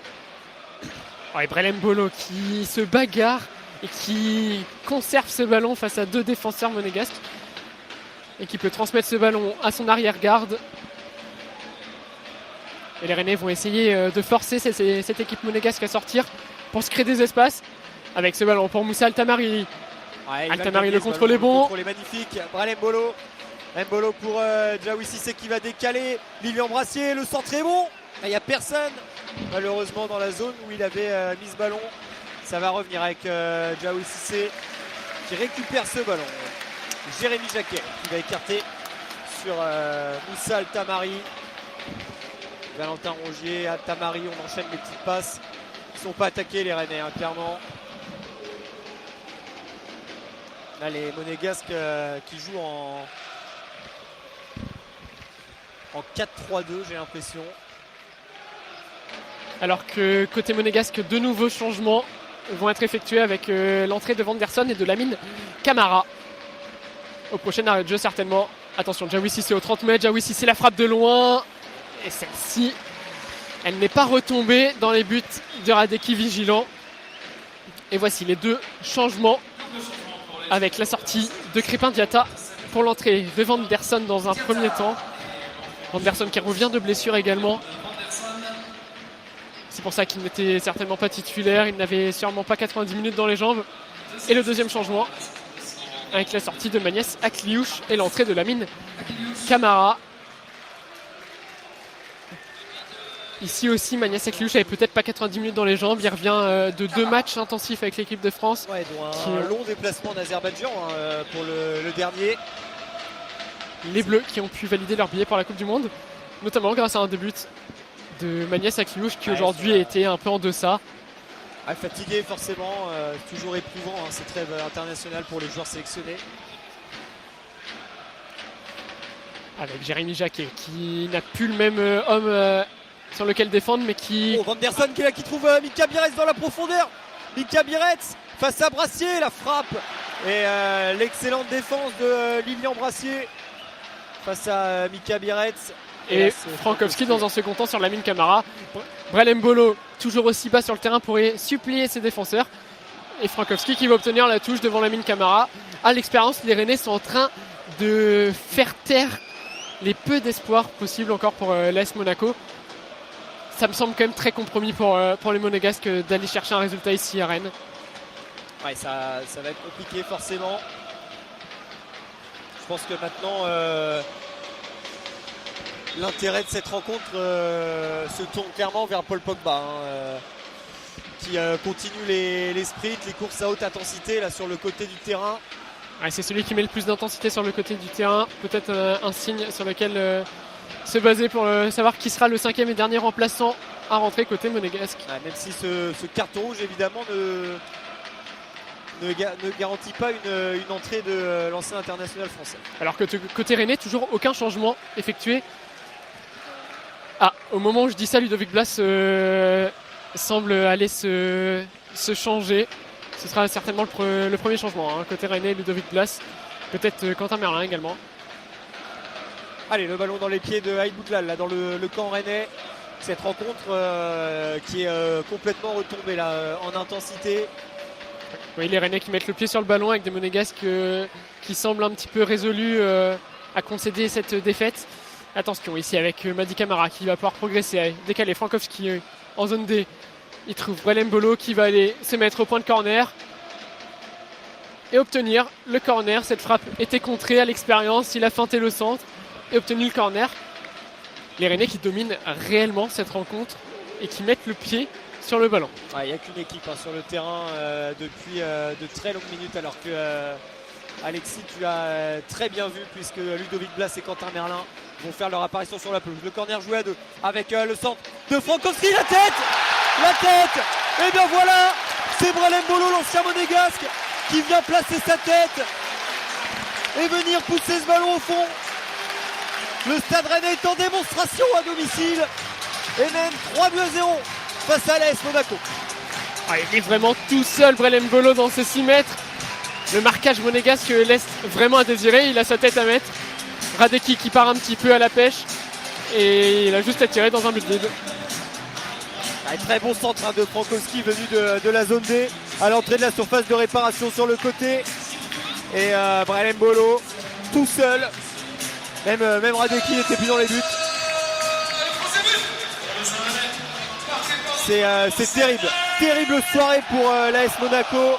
Et Brelem Bolo qui se bagarre et qui conserve ce ballon face à deux défenseurs monégasques. Et qui peut transmettre ce ballon à son arrière-garde. Et les Rennais vont essayer de forcer cette équipe monégasque à sortir pour se créer des espaces. Avec ce ballon pour Moussa Altamari. Altamari, le contrôle est bon. Le contrôle est magnifique. Brelem Bolo. Mbolo pour Diawy Cissé qui va décaler. Lilian Brassier, le centre est bon. Il n'y a personne malheureusement dans la zone où il avait mis ce ballon. Ça va revenir avec Diawy Cissé qui récupère ce ballon. Jérémy Jacquet qui va écarter sur Moussa Altamari. Valentin Rongier, Altamari, on enchaîne les petites passes. Ils ne sont pas attaqués les Rennais, hein, clairement. Là les Monégasques qui jouent en 4-3-2, j'ai l'impression. Alors que côté monégasque, de nouveaux changements vont être effectués avec l'entrée de Vanderson et de Lamine Camara. Au prochain arrêt de jeu certainement. Attention, Diawy Cissé au 30 mètres. Diawy Cissé la frappe de loin. Et celle-ci, elle n'est pas retombée dans les buts de Radeki vigilant. Et voici les deux changements avec la sortie de Crépin Diatta pour l'entrée de Vanderson dans un premier temps. Vanderson qui revient de blessure également. C'est pour ça qu'il n'était certainement pas titulaire. Il n'avait sûrement pas 90 minutes dans les jambes. Et le deuxième changement avec la sortie de Magnès Akliouche et l'entrée de Lamine Camara. Ici aussi, Magnès Akliouche n'avait peut-être pas 90 minutes dans les jambes. Il revient de 2 matchs intensifs avec l'équipe de France. Ouais, dont un long déplacement en Azerbaïdjan pour le dernier. Les Bleus qui ont pu valider leur billet pour la Coupe du Monde, notamment grâce à un début de Magnès Akliouche qui aujourd'hui a été un peu en deçà. Fatigué forcément, toujours éprouvant cette trêve internationale pour les joueurs sélectionnés. Avec Jérémy Jacquet qui n'a plus le même homme sur lequel défendre, mais qui... Oh, Vanderson qui est là, qui trouve Mika Biretz dans la profondeur. Mika Biretz face à Brassier, la frappe et l'excellente défense de Lilian Brassier face à Mika Biretz. Et Frankowski dans un second temps sur Lamine Camara. Brelem Bolo toujours aussi bas sur le terrain pour supplier ses défenseurs. Et Frankowski qui va obtenir la touche devant Lamine Camara. À l'expérience, les Rennais sont en train de faire taire les peu d'espoir possibles encore pour l'AS Monaco. Ça me semble quand même très compromis pour les Monégasques d'aller chercher un résultat ici à Rennes. Ouais, ça va être compliqué forcément. Je pense que maintenant l'intérêt de cette rencontre se tourne clairement vers Paul Pogba qui continue les sprints, les courses à haute intensité là sur le côté du terrain. Ouais, c'est celui qui met le plus d'intensité sur le côté du terrain. Peut-être un signe sur lequel se baser pour savoir qui sera le 5e et dernier remplaçant à rentrer côté monégasque. Ouais, même si ce carton rouge évidemment ne garantit pas une entrée de l'ancien international français. Alors que côté Rennais, toujours aucun changement effectué. Au moment où je dis ça, Ludovic Blas semble aller se changer. Ce sera certainement le premier changement. Côté Rennais, Ludovic Blas. Peut-être Quentin Merlin également. Allez, le ballon dans les pieds de Haït Boutlal, là dans le camp rennais. Cette rencontre qui est complètement retombée là, en intensité. Oui, les Rennais qui mettent le pied sur le ballon avec des Monégasques qui semblent un petit peu résolus à concéder cette défaite. Attention ici avec Madi Camara qui va pouvoir progresser, décaler Frankowski en zone D. Il trouve Brelem Bolo qui va aller se mettre au point de corner et obtenir le corner. Cette frappe était contrée à l'expérience, il a feinté le centre et obtenu le corner. Les Rennais qui dominent réellement cette rencontre et qui mettent le pied sur le ballon. Il n'y a qu'une équipe sur le terrain depuis de très longues minutes, alors que Alexis, tu as très bien vu puisque Ludovic Blas et Quentin Merlin vont faire leur apparition sur la pelouse. Le corner joué à 2 avec le centre de Frankowski, la tête. Et bien voilà, c'est Brelem Bolo, l'ancien monégasque, qui vient placer sa tête et venir pousser ce ballon au fond. Le Stade Rennais est en démonstration à domicile et mène 3-0 face à l'AS Monaco. Il est vraiment tout seul, Brelem Bolo, dans ses 6 mètres. Le marquage monégasque laisse vraiment à désirer. Il a sa tête à mettre. Radecki qui part un petit peu à la pêche. Et il a juste à tirer dans un but vide. Très bon centre de Frankowski venu de la zone D à l'entrée de la surface de réparation sur le côté. Et Brelem Bolo tout seul. Même Radecki n'était plus dans les buts. C'est terrible. Terrible soirée pour l'AS Monaco.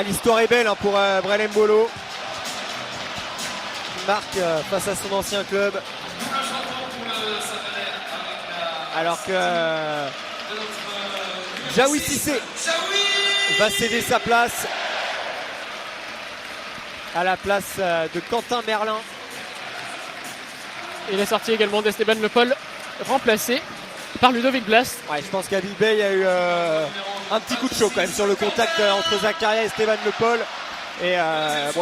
L'histoire est belle pour Brelem Bolo. Il marque face à son ancien club. Alors que Jaoui Cissé va céder sa place à la place de Quentin Merlin. Et la sortie également d'Esteban Le Paul, remplacé par Ludovic Blas. Je pense qu'Habib Bey a eu un petit coup de chaud quand même sur le contact entre Zakaria et Esteban Le Paul. Et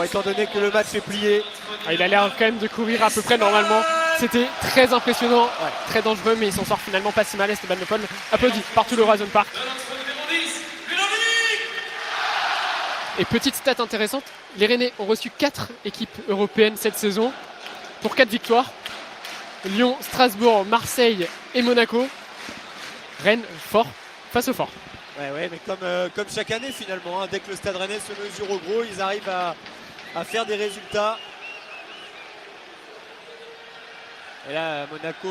étant donné que le match est plié, il a l'air quand même de courir à peu près normalement. C'était très impressionnant, très dangereux, mais il s'en sort finalement pas si mal. Esteban Le Paul applaudi par tout le Horizon Park. Et petite stat intéressante, les Rennais ont reçu 4 équipes européennes cette saison pour 4 victoires. Lyon, Strasbourg, Marseille et Monaco. Rennes fort face au fort. Mais comme chaque année finalement, dès que le Stade Rennais se mesure au gros, ils arrivent à faire des résultats. Et là, Monaco,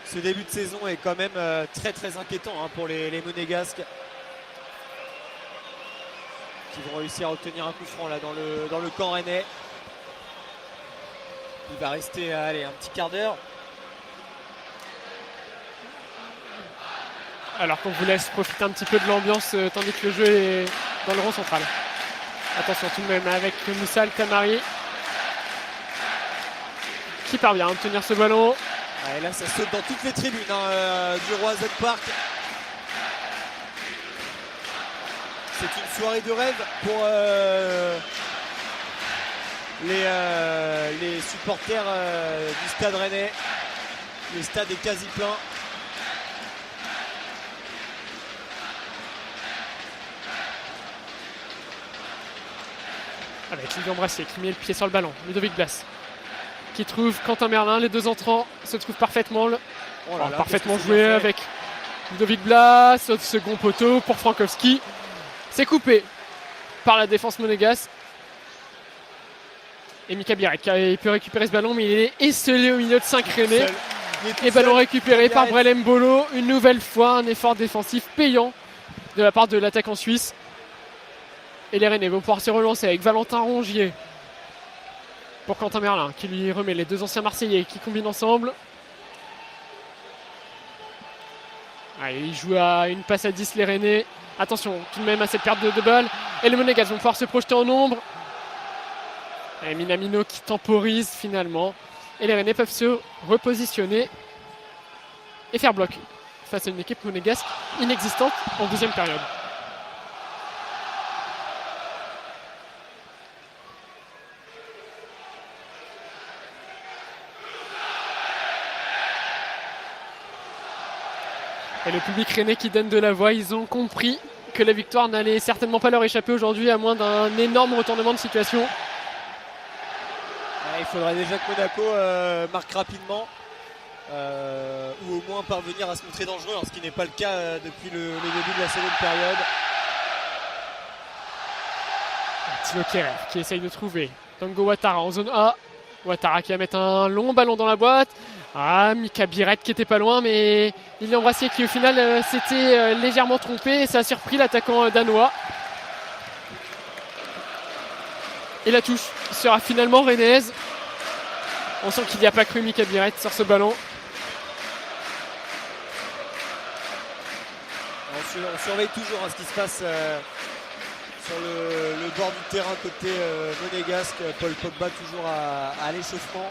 ce début de saison est quand même très très inquiétant pour les Monégasques, qui vont réussir à obtenir un coup franc là dans le camp rennais. Il va rester un petit quart d'heure. Alors qu'on vous laisse profiter un petit peu de l'ambiance tandis que le jeu est dans le rond central. Attention tout de même avec Moussa El Kamari qui parvient à obtenir ce ballon. Et là ça saute dans toutes les tribunes du Horizon Park. C'est une soirée de rêve pour les supporters du Stade Rennais. Le stade est quasi plein. Avec Lilian Brassier qui met le pied sur le ballon. Ludovic Blas qui trouve Quentin Merlin. Les deux entrants se trouvent parfaitement, parfaitement joué avec Ludovic Blas. Au second poteau pour Frankowski. C'est coupé par la défense monégasque. Et Mika Biarek qui peut récupérer ce ballon, mais il est esselé au milieu de 5 Rennais. Et ballon récupéré par Brelem Bolo. Une nouvelle fois, un effort défensif payant de la part de l'attaquant suisse. Et les Rennais vont pouvoir se relancer avec Valentin Rongier pour Quentin Merlin qui lui remet les deux anciens Marseillais qui combinent ensemble. Il joue à une passe à 10 les Rennais. Attention tout de même à cette perte de balle. Et les Monégasques vont pouvoir se projeter en ombre. Et Minamino qui temporise finalement. Et les Rennais peuvent se repositionner et faire bloc face à une équipe monégasque inexistante en deuxième période. Et le public rennais qui donne de la voix, ils ont compris que la victoire n'allait certainement pas leur échapper aujourd'hui, à moins d'un énorme retournement de situation. Il faudrait déjà que Monaco marque rapidement, ou au moins parvenir à se montrer dangereux, ce qui n'est pas le cas depuis le début de la seconde période. Thilo Kehrer qui essaye de trouver Tango Ouattara en zone A. Ouattara qui va mettre un long ballon dans la boîte. Mika Biret qui était pas loin, mais Lilian Brassier qui au final s'était légèrement trompé et ça a surpris l'attaquant danois. Et la touche sera finalement rennaise. On sent qu'il n'y a pas cru Mika Biret sur ce ballon. On surveille toujours ce qui se passe sur le bord du terrain côté monégasque. Paul Pogba toujours à l'échauffement.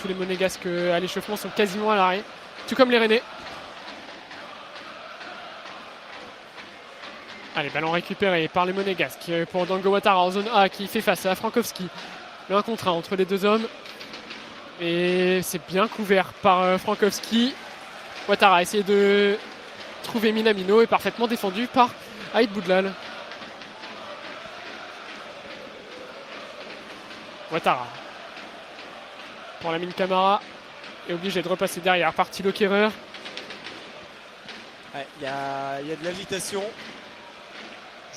Tous les monégasques à l'échauffement sont quasiment à l'arrêt, tout comme les Rennais. Allez, ballon récupéré par les monégasques pour Dango Ouattara en zone A qui fait face à Frankowski. Le 1 contre 1 entre les deux hommes. Et c'est bien couvert par Frankowski. Ouattara a essayé de trouver Minamino et parfaitement défendu par Aïd Boudlal. Ouattara. Pour Lamine Camara. Est obligé de repasser derrière par Thilo Kehrer. Il y a de l'agitation.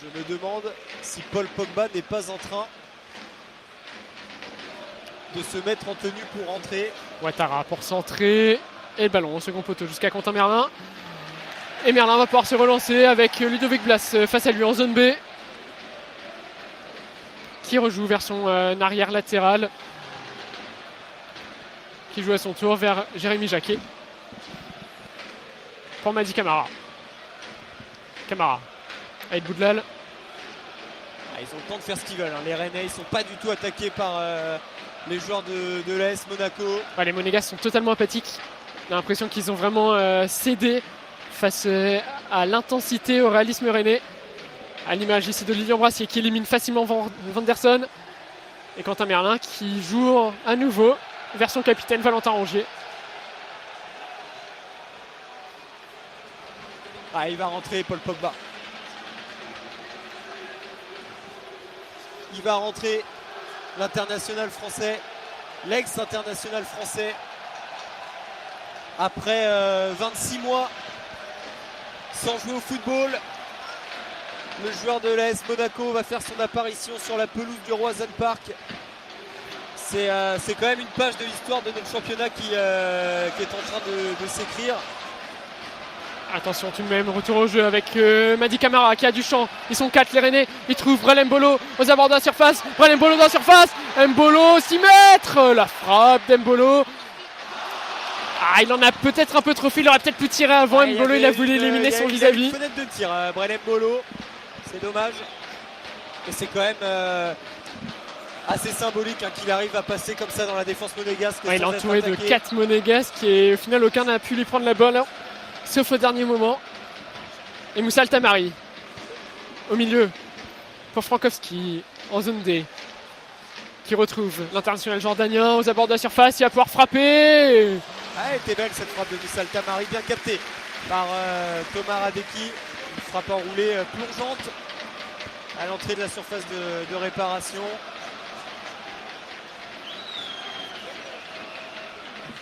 Je me demande si Paul Pogba n'est pas en train de se mettre en tenue pour rentrer. Ouattara pour centrer. Et le ballon au second poteau jusqu'à Quentin Merlin. Et Merlin va pouvoir se relancer avec Ludovic Blas face à lui en zone B. Qui rejoue vers son arrière latéral. Qui joue à son tour vers Jérémy Jacquet. Pour Mady Camara. Camara. Aïd Boudlal. Ils ont le temps de faire ce qu'ils veulent. Les Rennais, ils ne sont pas du tout attaqués par les joueurs de l'AS Monaco. Les Monégasques sont totalement apathiques. On a l'impression qu'ils ont vraiment cédé face à l'intensité, au réalisme rennais. À l'image ici de Lilian Brassier qui élimine facilement Vanderson. Et Quentin Merlin qui joue à nouveau vers son capitaine Valentin Rongier. Il va rentrer Paul Pogba. Il va rentrer l'international français, l'ex-international français. Après 26 mois sans jouer au football, le joueur de l'AS Monaco va faire son apparition sur la pelouse du Roazhon Park. C'est quand même une page de l'histoire de notre championnat qui est en train de s'écrire. Attention tout de même, retour au jeu avec Mady Camara qui a du champ. Ils sont 4 les Rennais, ils trouvent Brel Mbolo aux abords de la surface. Brel Mbolo dans la surface, Mbolo 6 mètres. La frappe d'Mbolo. Il en a peut-être un peu trop fait, il aurait peut-être pu tirer avant. Mbolo il a voulu éliminer son vis-à-vis. Une fenêtre de tir, Brel Mbolo, c'est dommage. Et c'est quand même assez symbolique qu'il arrive à passer comme ça dans la défense monégasque. Il est entouré de 4 monégasques et au final aucun n'a pu lui prendre la balle. Sauf au dernier moment. Et Moussa Altamari au milieu pour Frankowski en zone D qui retrouve l'international jordanien aux abords de la surface. Il va pouvoir frapper. Elle était belle cette frappe de Moussa Altamari, bien captée par Thomas Radeki. Une frappe enroulée plongeante à l'entrée de la surface de réparation.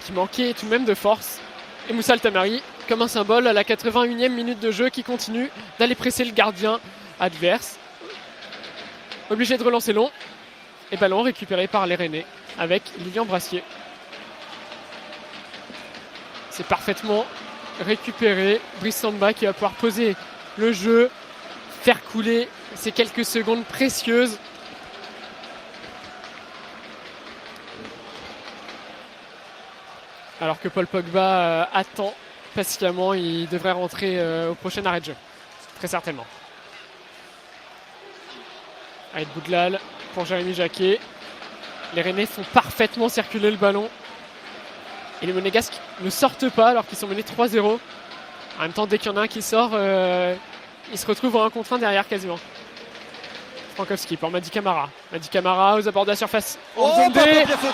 Qui manquait tout de même de force. Et Moussa Altamari comme un symbole à la 81e minute de jeu qui continue d'aller presser le gardien adverse. Obligé de relancer long. Et ballon récupéré par les Rennais avec Lilian Brassier. C'est parfaitement récupéré. Brice Samba qui va pouvoir poser le jeu, faire couler ces quelques secondes précieuses. Alors que Paul Pogba attend patiemment, il devrait rentrer au prochain arrêt de jeu, très certainement. Aïd Boudlal pour Jérémy Jacquet. Les Rennais font parfaitement circuler le ballon. Et les Monégasques ne sortent pas alors qu'ils sont menés 3-0. En même temps, dès qu'il y en a un qui sort, il se retrouve en 1 contre 1 derrière quasiment. Frankowski pour Mady Camara. Mady Camara aux abords de la surface.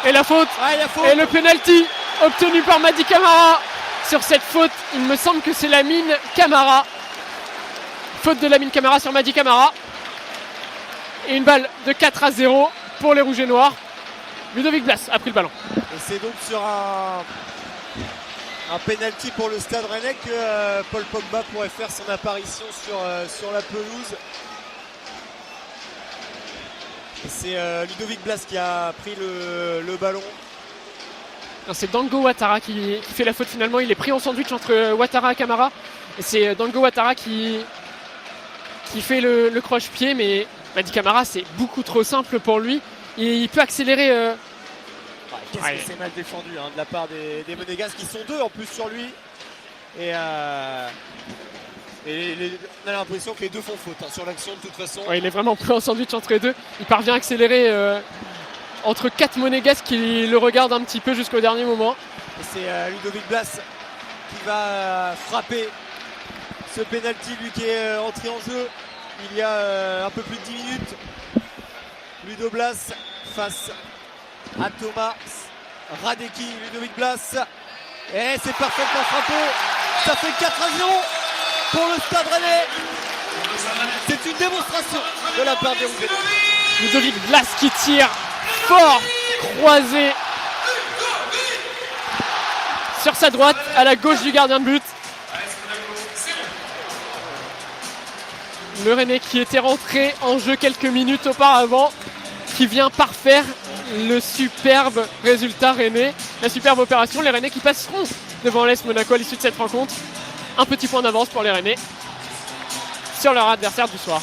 Et la faute. Et le penalty obtenu par Mady Camara. Sur cette faute, il me semble que c'est Lamine Camara. Faute de Lamine Camara sur Mady Camara. Et une balle de 4-0 pour les Rouges et Noirs. Ludovic Blas a pris le ballon. Et c'est donc sur un penalty pour le Stade Rennais que Paul Pogba pourrait faire son apparition sur la pelouse. Et c'est Ludovic Blas qui a pris le ballon. C'est Dango Ouattara qui fait la faute finalement. Il est pris en sandwich entre Ouattara et Camara. Et c'est Dango Ouattara qui fait le croche-pied. Mais Mady Camara, c'est beaucoup trop simple pour lui. Il peut accélérer. Qu'est-ce que c'est mal défendu de la part des Monégasques qui sont 2 en plus sur lui. Et on a l'impression que les deux font faute sur l'action de toute façon. Il est vraiment pris en sandwich entre les deux. Il parvient à accélérer entre 4 Monégasques qui le regardent un petit peu jusqu'au dernier moment. Et c'est Ludovic Blas qui va frapper ce penalty, lui qui est entré en jeu il y a un peu plus de 10 minutes. Ludo Blas face à Thomas Radecki. Ludovic Blas. Et c'est parfaitement frappé. Ça fait 4-0 pour le Stade Rennais. C'est une démonstration de la part des Rouges. Ludovic Blas qui tire fort, croisé sur sa droite, à la gauche du gardien de but. Le Rennais qui était rentré en jeu quelques minutes auparavant, qui vient parfaire le superbe résultat Rennais, la superbe opération. Les Rennais qui passeront devant l'AS Monaco à l'issue de cette rencontre. Un petit point d'avance pour les Rennais sur leur adversaire du soir.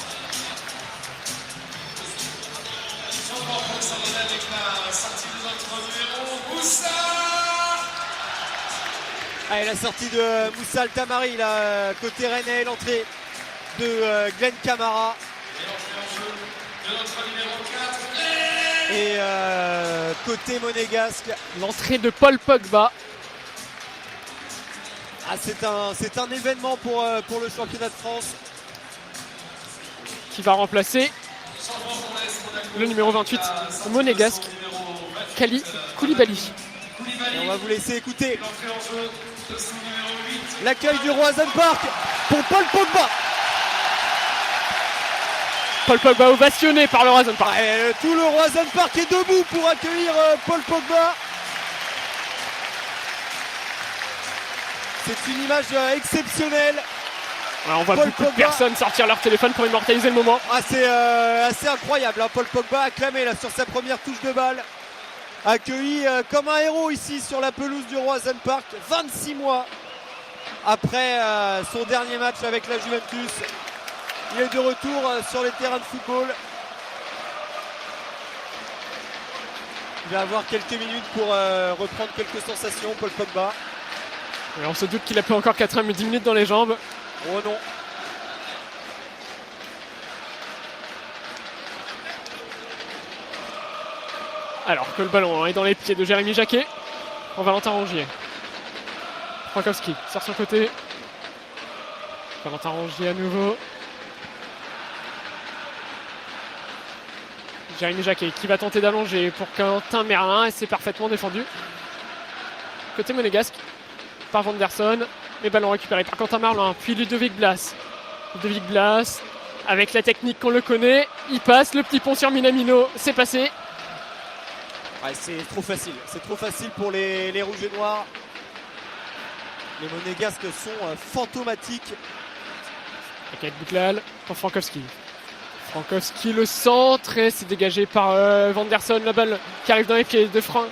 Allez, la sortie de Moussa Altamari, là, côté Rennais, l'entrée de Glenn Camara. Et côté monégasque, l'entrée de Paul Pogba. Ah, c'est un événement pour le championnat de France. Qui va remplacer le numéro 28 monégasque, Kali Koulibaly. Et on va vous laisser écouter l'accueil du Roazhon Park pour Paul Pogba. Paul Pogba ovationné par le Roazhon Park. Et tout le Roazhon Park est debout pour accueillir Paul Pogba. C'est une image exceptionnelle. Ouais, on voit beaucoup de personnes sortir leur téléphone pour immortaliser le moment. Ah, c'est assez incroyable, hein. Paul Pogba acclamé là, sur sa première touche de balle. Accueilli comme un héros ici sur la pelouse du Roazhon Park. 26 mois après son dernier match avec la Juventus. Il est de retour sur les terrains de football. Il va avoir quelques minutes pour reprendre quelques sensations, Paul Pogba. Et on se doute qu'il a plus encore 10 minutes dans les jambes. Oh non. Alors que le ballon est dans les pieds de Jérémy Jacquet pour Valentin Rongier. Frankowski sur son côté. Valentin Rongier à nouveau. Jérémy Jacquet qui va tenter d'allonger pour Quentin Merlin et c'est parfaitement défendu. Côté monégasque par Vanderson. Les ballons récupérés par Quentin Merlin. Puis Ludovic Blas. Ludovic Blas avec la technique qu'on le connaît. Il passe le petit pont sur Minamino. C'est passé. Ouais, c'est trop facile. C'est trop facile pour les rouges et noirs. Les monégasques sont fantomatiques. Avec Bouklal pour Frankowski. Frankowski le centre et c'est dégagé par Vanderson. La balle qui arrive dans les pieds de Franck.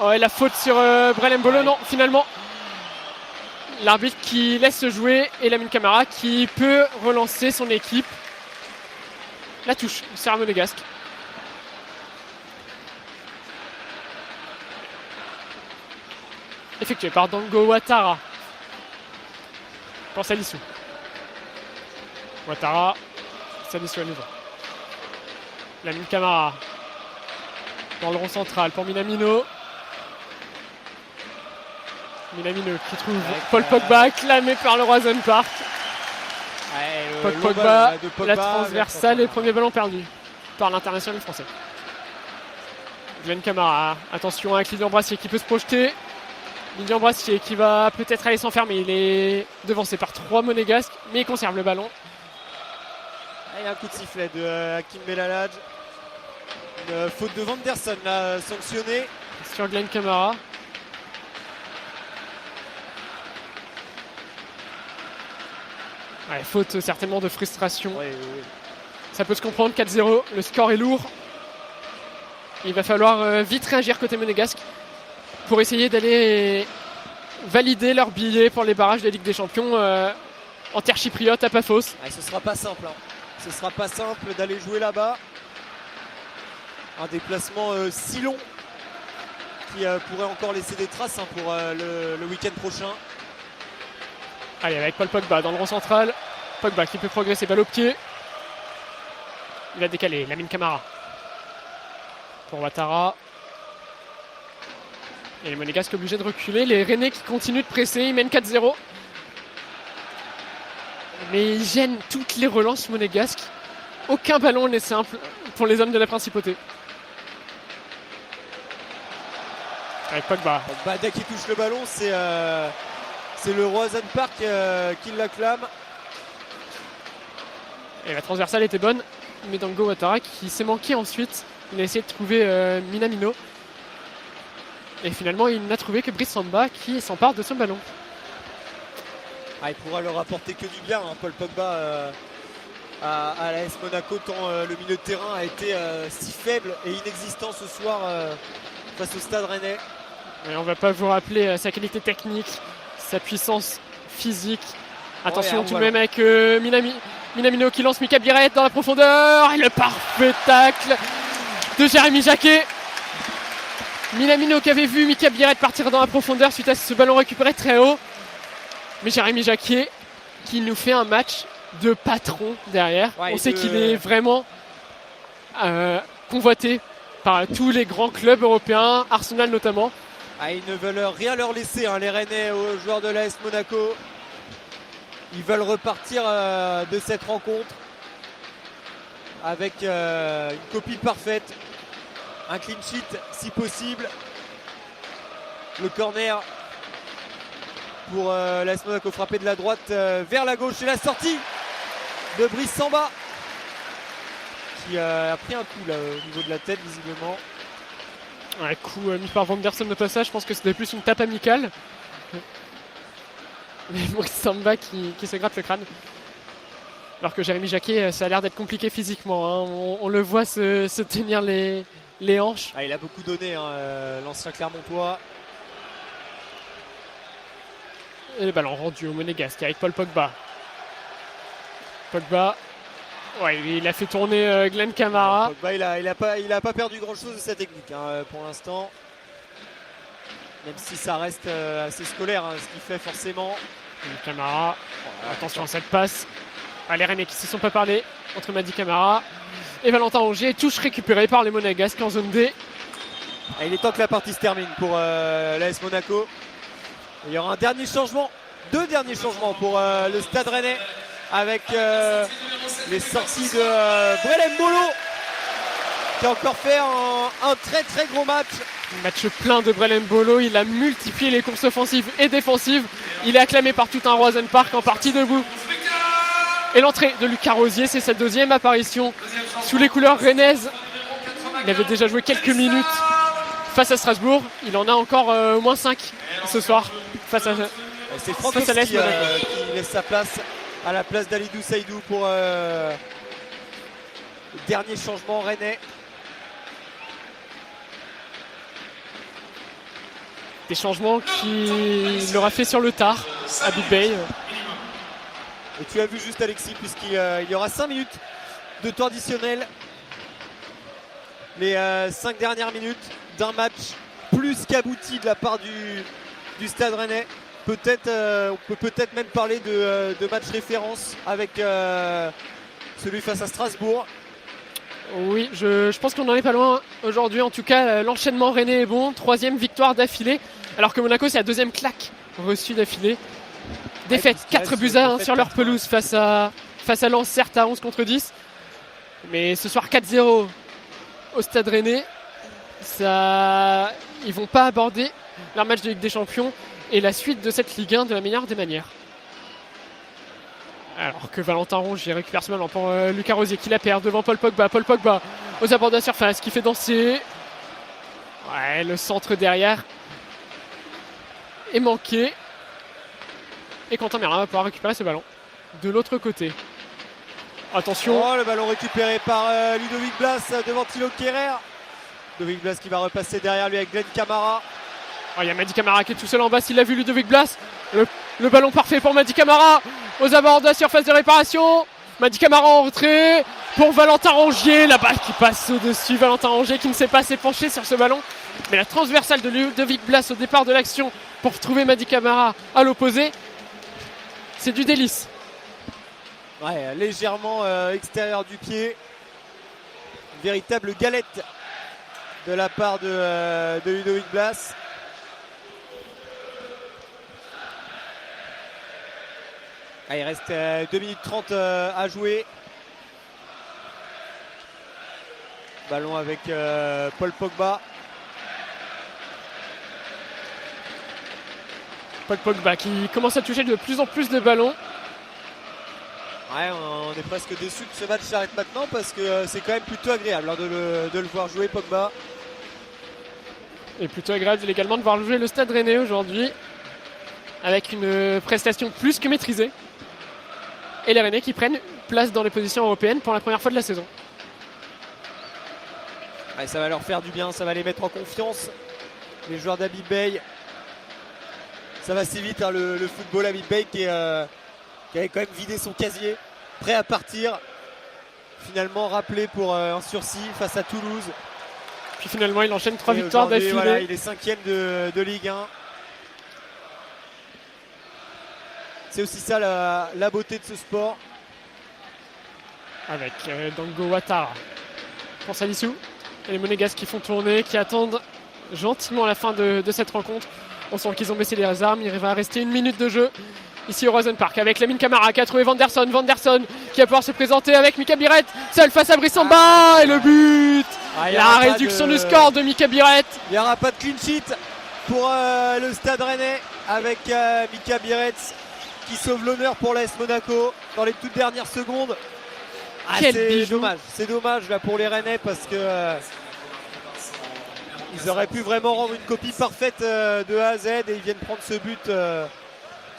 Oh, et la faute sur Brelem Bolo. Non, finalement. L'arbitre qui laisse jouer et Lamine Camara qui peut relancer son équipe. La touche, c'est monégasque. Effectué par Dango Ouattara. Pour Salissou. Ouattara. Salissou à nouveau. Lamine Camara. Dans le rond central pour Minamino. Minamino qui trouve Paul Pogba acclamé par le Roazhon Park. Ouais, Paul Pogba, la transversale et le premier ballon perdu par l'international français. Glenn Camara, attention avec Lilian Brassier qui peut se projeter. Lilian Brassier qui va peut-être aller s'enfermer. Il est devancé par 3 monégasques, mais il conserve le ballon. Et un coup de sifflet de Hakim Belalhadj. Une faute de Vanderson là, sanctionnée. Sur Glenn Camara. Ouais, faute certainement de frustration. Oui. Ça peut se comprendre, 4-0, le score est lourd. Il va falloir vite réagir côté monégasque pour essayer d'aller valider leur billet pour les barrages de la Ligue des Champions en terre chypriote à Paphos. Ah, ce sera pas simple. Ce sera pas simple d'aller jouer là-bas. Un déplacement si long qui pourrait encore laisser des traces pour le week-end prochain. Allez, avec Paul Pogba dans le rond central. Pogba qui peut progresser, balle au pied. Il va décaler, Lamine Camara. Pour Ouattara. Et les monégasques obligés de reculer. Les Rennais qui continuent de presser, ils mènent 4-0. Mais ils gênent toutes les relances monégasques. Aucun ballon n'est simple pour les hommes de la principauté. Avec Pogba. Pogba, dès qu'il touche le ballon, c'est le Roazhon Park qui l'acclame. Et la transversale était bonne, mais Dango Ouattara qui s'est manqué ensuite. Il a essayé de trouver Minamino. Et finalement, il n'a trouvé que Brice Samba qui s'empare de son ballon. Il pourra leur apporter que du bien, hein, Paul Pogba à l'AS Monaco, tant le milieu de terrain a été si faible et inexistant ce soir face au Stade Rennais. Et on va pas vous rappeler sa qualité technique, sa puissance physique. Attention, tout de même avec Minamino qui lance Mika Biret dans la profondeur. Et le parfait tacle de Jérémy Jacquet. Minamino qui avait vu Mika Biret partir dans la profondeur suite à ce ballon récupéré très haut. Mais Jérémy Jacquet qui nous fait un match de patron derrière. On sait qu'il est vraiment convoité par tous les grands clubs européens, Arsenal notamment. Ils ne veulent rien leur laisser, hein, les Rennais aux joueurs de l'AS Monaco. Ils veulent repartir de cette rencontre avec une copie parfaite, un clean sheet si possible. Le corner pour l'AS Monaco frappé de la droite vers la gauche et la sortie de Brice Samba qui a pris un coup là, au niveau de la tête visiblement. Un coup mis par Vanderson de passage, je pense que c'était plus une tape amicale. Mais Brice Samba qui se gratte le crâne. Alors que Jérémy Jacquet, ça a l'air d'être compliqué physiquement, hein. On le voit se tenir les hanches. Il a beaucoup donné, hein, l'ancien Clermontois. Et le ballon rendu au Monégasque avec Paul Pogba. Pogba, il a fait tourner Glenn Kamara. Pogba, il a pas perdu grand chose de sa technique, hein, pour l'instant. Même si ça reste assez scolaire, hein, ce qu'il fait forcément. Glenn Kamara, attention à cette passe. Les Rennais qui ne se sont pas parlé entre Mady Camara et Valentin Rongier. Touche récupérée par les Monégasques en zone D. Il est temps que la partie se termine pour l'AS Monaco. Il y aura un dernier changement, 2 derniers changements pour le Stade Rennais avec les sorties de Brelem Bolo qui a encore fait un très très gros match. Un match plein de Brelem Bolo, il a multiplié les courses offensives et défensives. Il est acclamé par tout un Roazhon Park en partie debout. Et l'entrée de Lucas Rosier, c'est sa 2e apparition sous les couleurs rennaises. Il avait déjà joué quelques minutes face à Strasbourg. Il en a encore au moins 5 ce soir face à c'est Frankowski qui laisse sa place à la place d'Alidou Saïdou pour le dernier changement rennais. Des changements qu'il aura fait sur le tard à Big Bay. Et tu as vu juste Alexis, puisqu'il y aura 5 minutes de temps additionnel. Les 5 dernières minutes d'un match plus qu'abouti de la part du Stade Rennais. On peut peut-être même parler de match référence avec celui face à Strasbourg. Oui, je pense qu'on n'en est pas loin aujourd'hui. En tout cas, l'enchaînement rennais est bon. 3e victoire d'affilée. Alors que Monaco, c'est la 2e claque reçue d'affilée. Défaite 4-1 sur leur pelouse face à Lens, certes à 11 contre 10. Mais ce soir 4-0 au Stade Rennais. Ils vont pas aborder leur match de Ligue des Champions et la suite de cette Ligue 1 de la meilleure des manières. Alors que Valentin Rongier récupère ce ballon pour Lucas Rosier qui la perd devant Paul Pogba. Paul Pogba aux abords de la surface qui fait danser. Le centre derrière est manqué. Et Quentin Merlin va pouvoir récupérer ce ballon de l'autre côté. Attention. Le ballon récupéré par Ludovic Blas devant Thilo Kehrer. Ludovic Blas qui va repasser derrière lui avec Glenn Kamara. Il y a Mady Camara qui est tout seul en bas. Il l'a vu, Ludovic Blas. Le ballon parfait pour Mady Camara aux abords de la surface de réparation. Mady Camara en retrait pour Valentin Rongier. La balle qui passe au-dessus. Valentin Rongier qui ne s'est pas assez penché sur ce ballon. Mais la transversale de Ludovic Blas au départ de l'action pour trouver Mady Camara à l'opposé. C'est du délice. Légèrement extérieur du pied. Une véritable galette de la part de Ludovic Blas. Il reste 2 minutes 30 à jouer. Ballon avec Paul Pogba. Paul Pogba qui commence à toucher de plus en plus de ballons. Ouais, on est presque déçu que ce match s'arrête maintenant parce que c'est quand même plutôt agréable hein, de le voir jouer Pogba. Et plutôt agréable également de voir jouer le Stade Rennais aujourd'hui avec une prestation plus que maîtrisée. Et les Rennais qui prennent place dans les positions européennes pour la première fois de la saison. Ouais, ça va leur faire du bien, ça va les mettre en confiance. Les joueurs d'Habib Bey. Ça va si vite hein, le football Habib Bey qui avait quand même vidé son casier, prêt à partir. Finalement rappelé pour un sursis face à Toulouse. Puis finalement il enchaîne 3 victoires d'affilée. Voilà, il est 5e de Ligue 1. C'est aussi ça la beauté de ce sport. Avec Dango Ouattara pour Salissou. Et les Monégasques qui font tourner, qui attendent gentiment la fin de cette rencontre. On sent qu'ils ont baissé les armes. Il va rester 1 minute de jeu ici au Roison Park avec Lamine Camara qui a trouvé Vanderson. Vanderson qui va pouvoir se présenter avec Mika Biret. Seul face à Brissamba et le but. La réduction du score de Mika Biret. Il n'y aura pas de clean sheet pour le Stade Rennais avec Mika Biret qui sauve l'honneur pour l'AS Monaco dans les toutes dernières secondes. C'est dommage là pour les Rennais parce que ils auraient pu vraiment rendre une copie parfaite de A à Z et ils viennent prendre ce but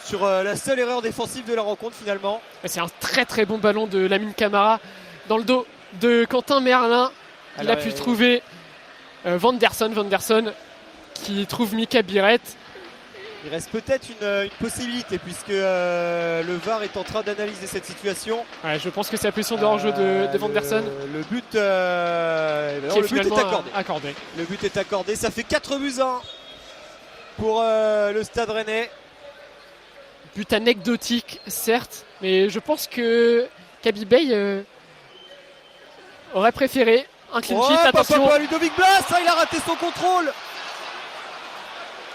sur la seule erreur défensive de la rencontre finalement. C'est un très très bon ballon de Lamine Camara dans le dos de Quentin Merlin. Il a pu trouver Vanderson qui trouve Mika Biret. Il reste peut-être une possibilité puisque le VAR est en train d'analyser cette situation. Ouais, je pense que c'est la position de hors-jeu de Vanderson. Le but est accordé. Le but est accordé. Ça fait 4-1 pour le Stade Rennais. But anecdotique, certes, mais je pense que Habib Bey aurait préféré un clean sheet. Attention, Ludovic Blas, il a raté son contrôle.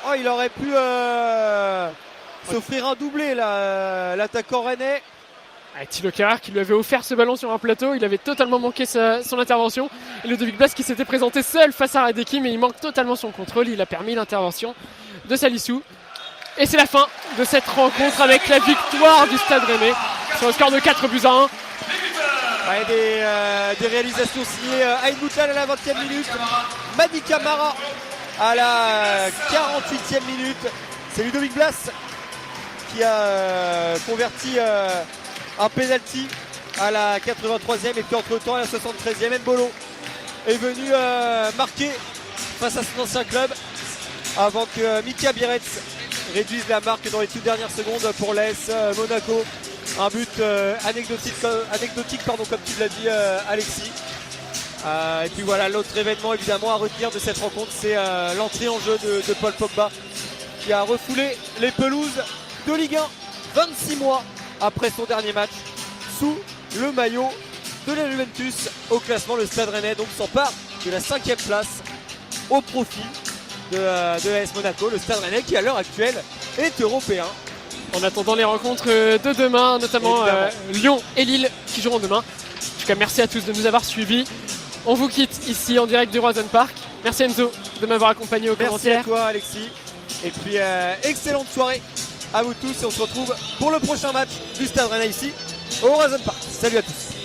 Oh, il aurait pu s'offrir un doublé l'attaquant rennais. Thilo Kehrer qui lui avait offert ce ballon sur un plateau, il avait totalement manqué son intervention. Et Ludovic Blas qui s'était présenté seul face à Radecki, mais il manque totalement son contrôle. Il a permis l'intervention de Salissou. Et c'est la fin de cette rencontre avec la victoire du Stade Rennais sur le score de 4-1. Ouais, des réalisations signées Aïd Boutlal à la 20e minute, Madi Camara à la 48e minute. C'est Ludovic Blas qui a converti un penalty à la 83e et puis entre temps à la 73e, Mbolo est venu marquer face à son ancien club avant que Mika Biret réduise la marque dans les toutes dernières secondes pour l'AS Monaco. Un but anecdotique comme tu l'as dit Alexis. Et puis voilà, l'autre événement évidemment à retenir de cette rencontre, c'est l'entrée en jeu de Paul Pogba qui a refoulé les pelouses de Ligue 1 26 mois après son dernier match sous le maillot de la Juventus au classement. Le Stade Rennais donc s'empare de la 5e place au profit de l'AS Monaco. Le Stade Rennais qui à l'heure actuelle est européen. En attendant les rencontres de demain, notamment Lyon et Lille qui joueront demain. En tout cas, merci à tous de nous avoir suivis. On vous quitte ici en direct du Roison Park. Merci Enzo de m'avoir accompagné au commentaire. Merci à toi Alexis. Et puis excellente soirée à vous tous et on se retrouve pour le prochain match du Stade Rennais ici au Roison Park. Salut à tous.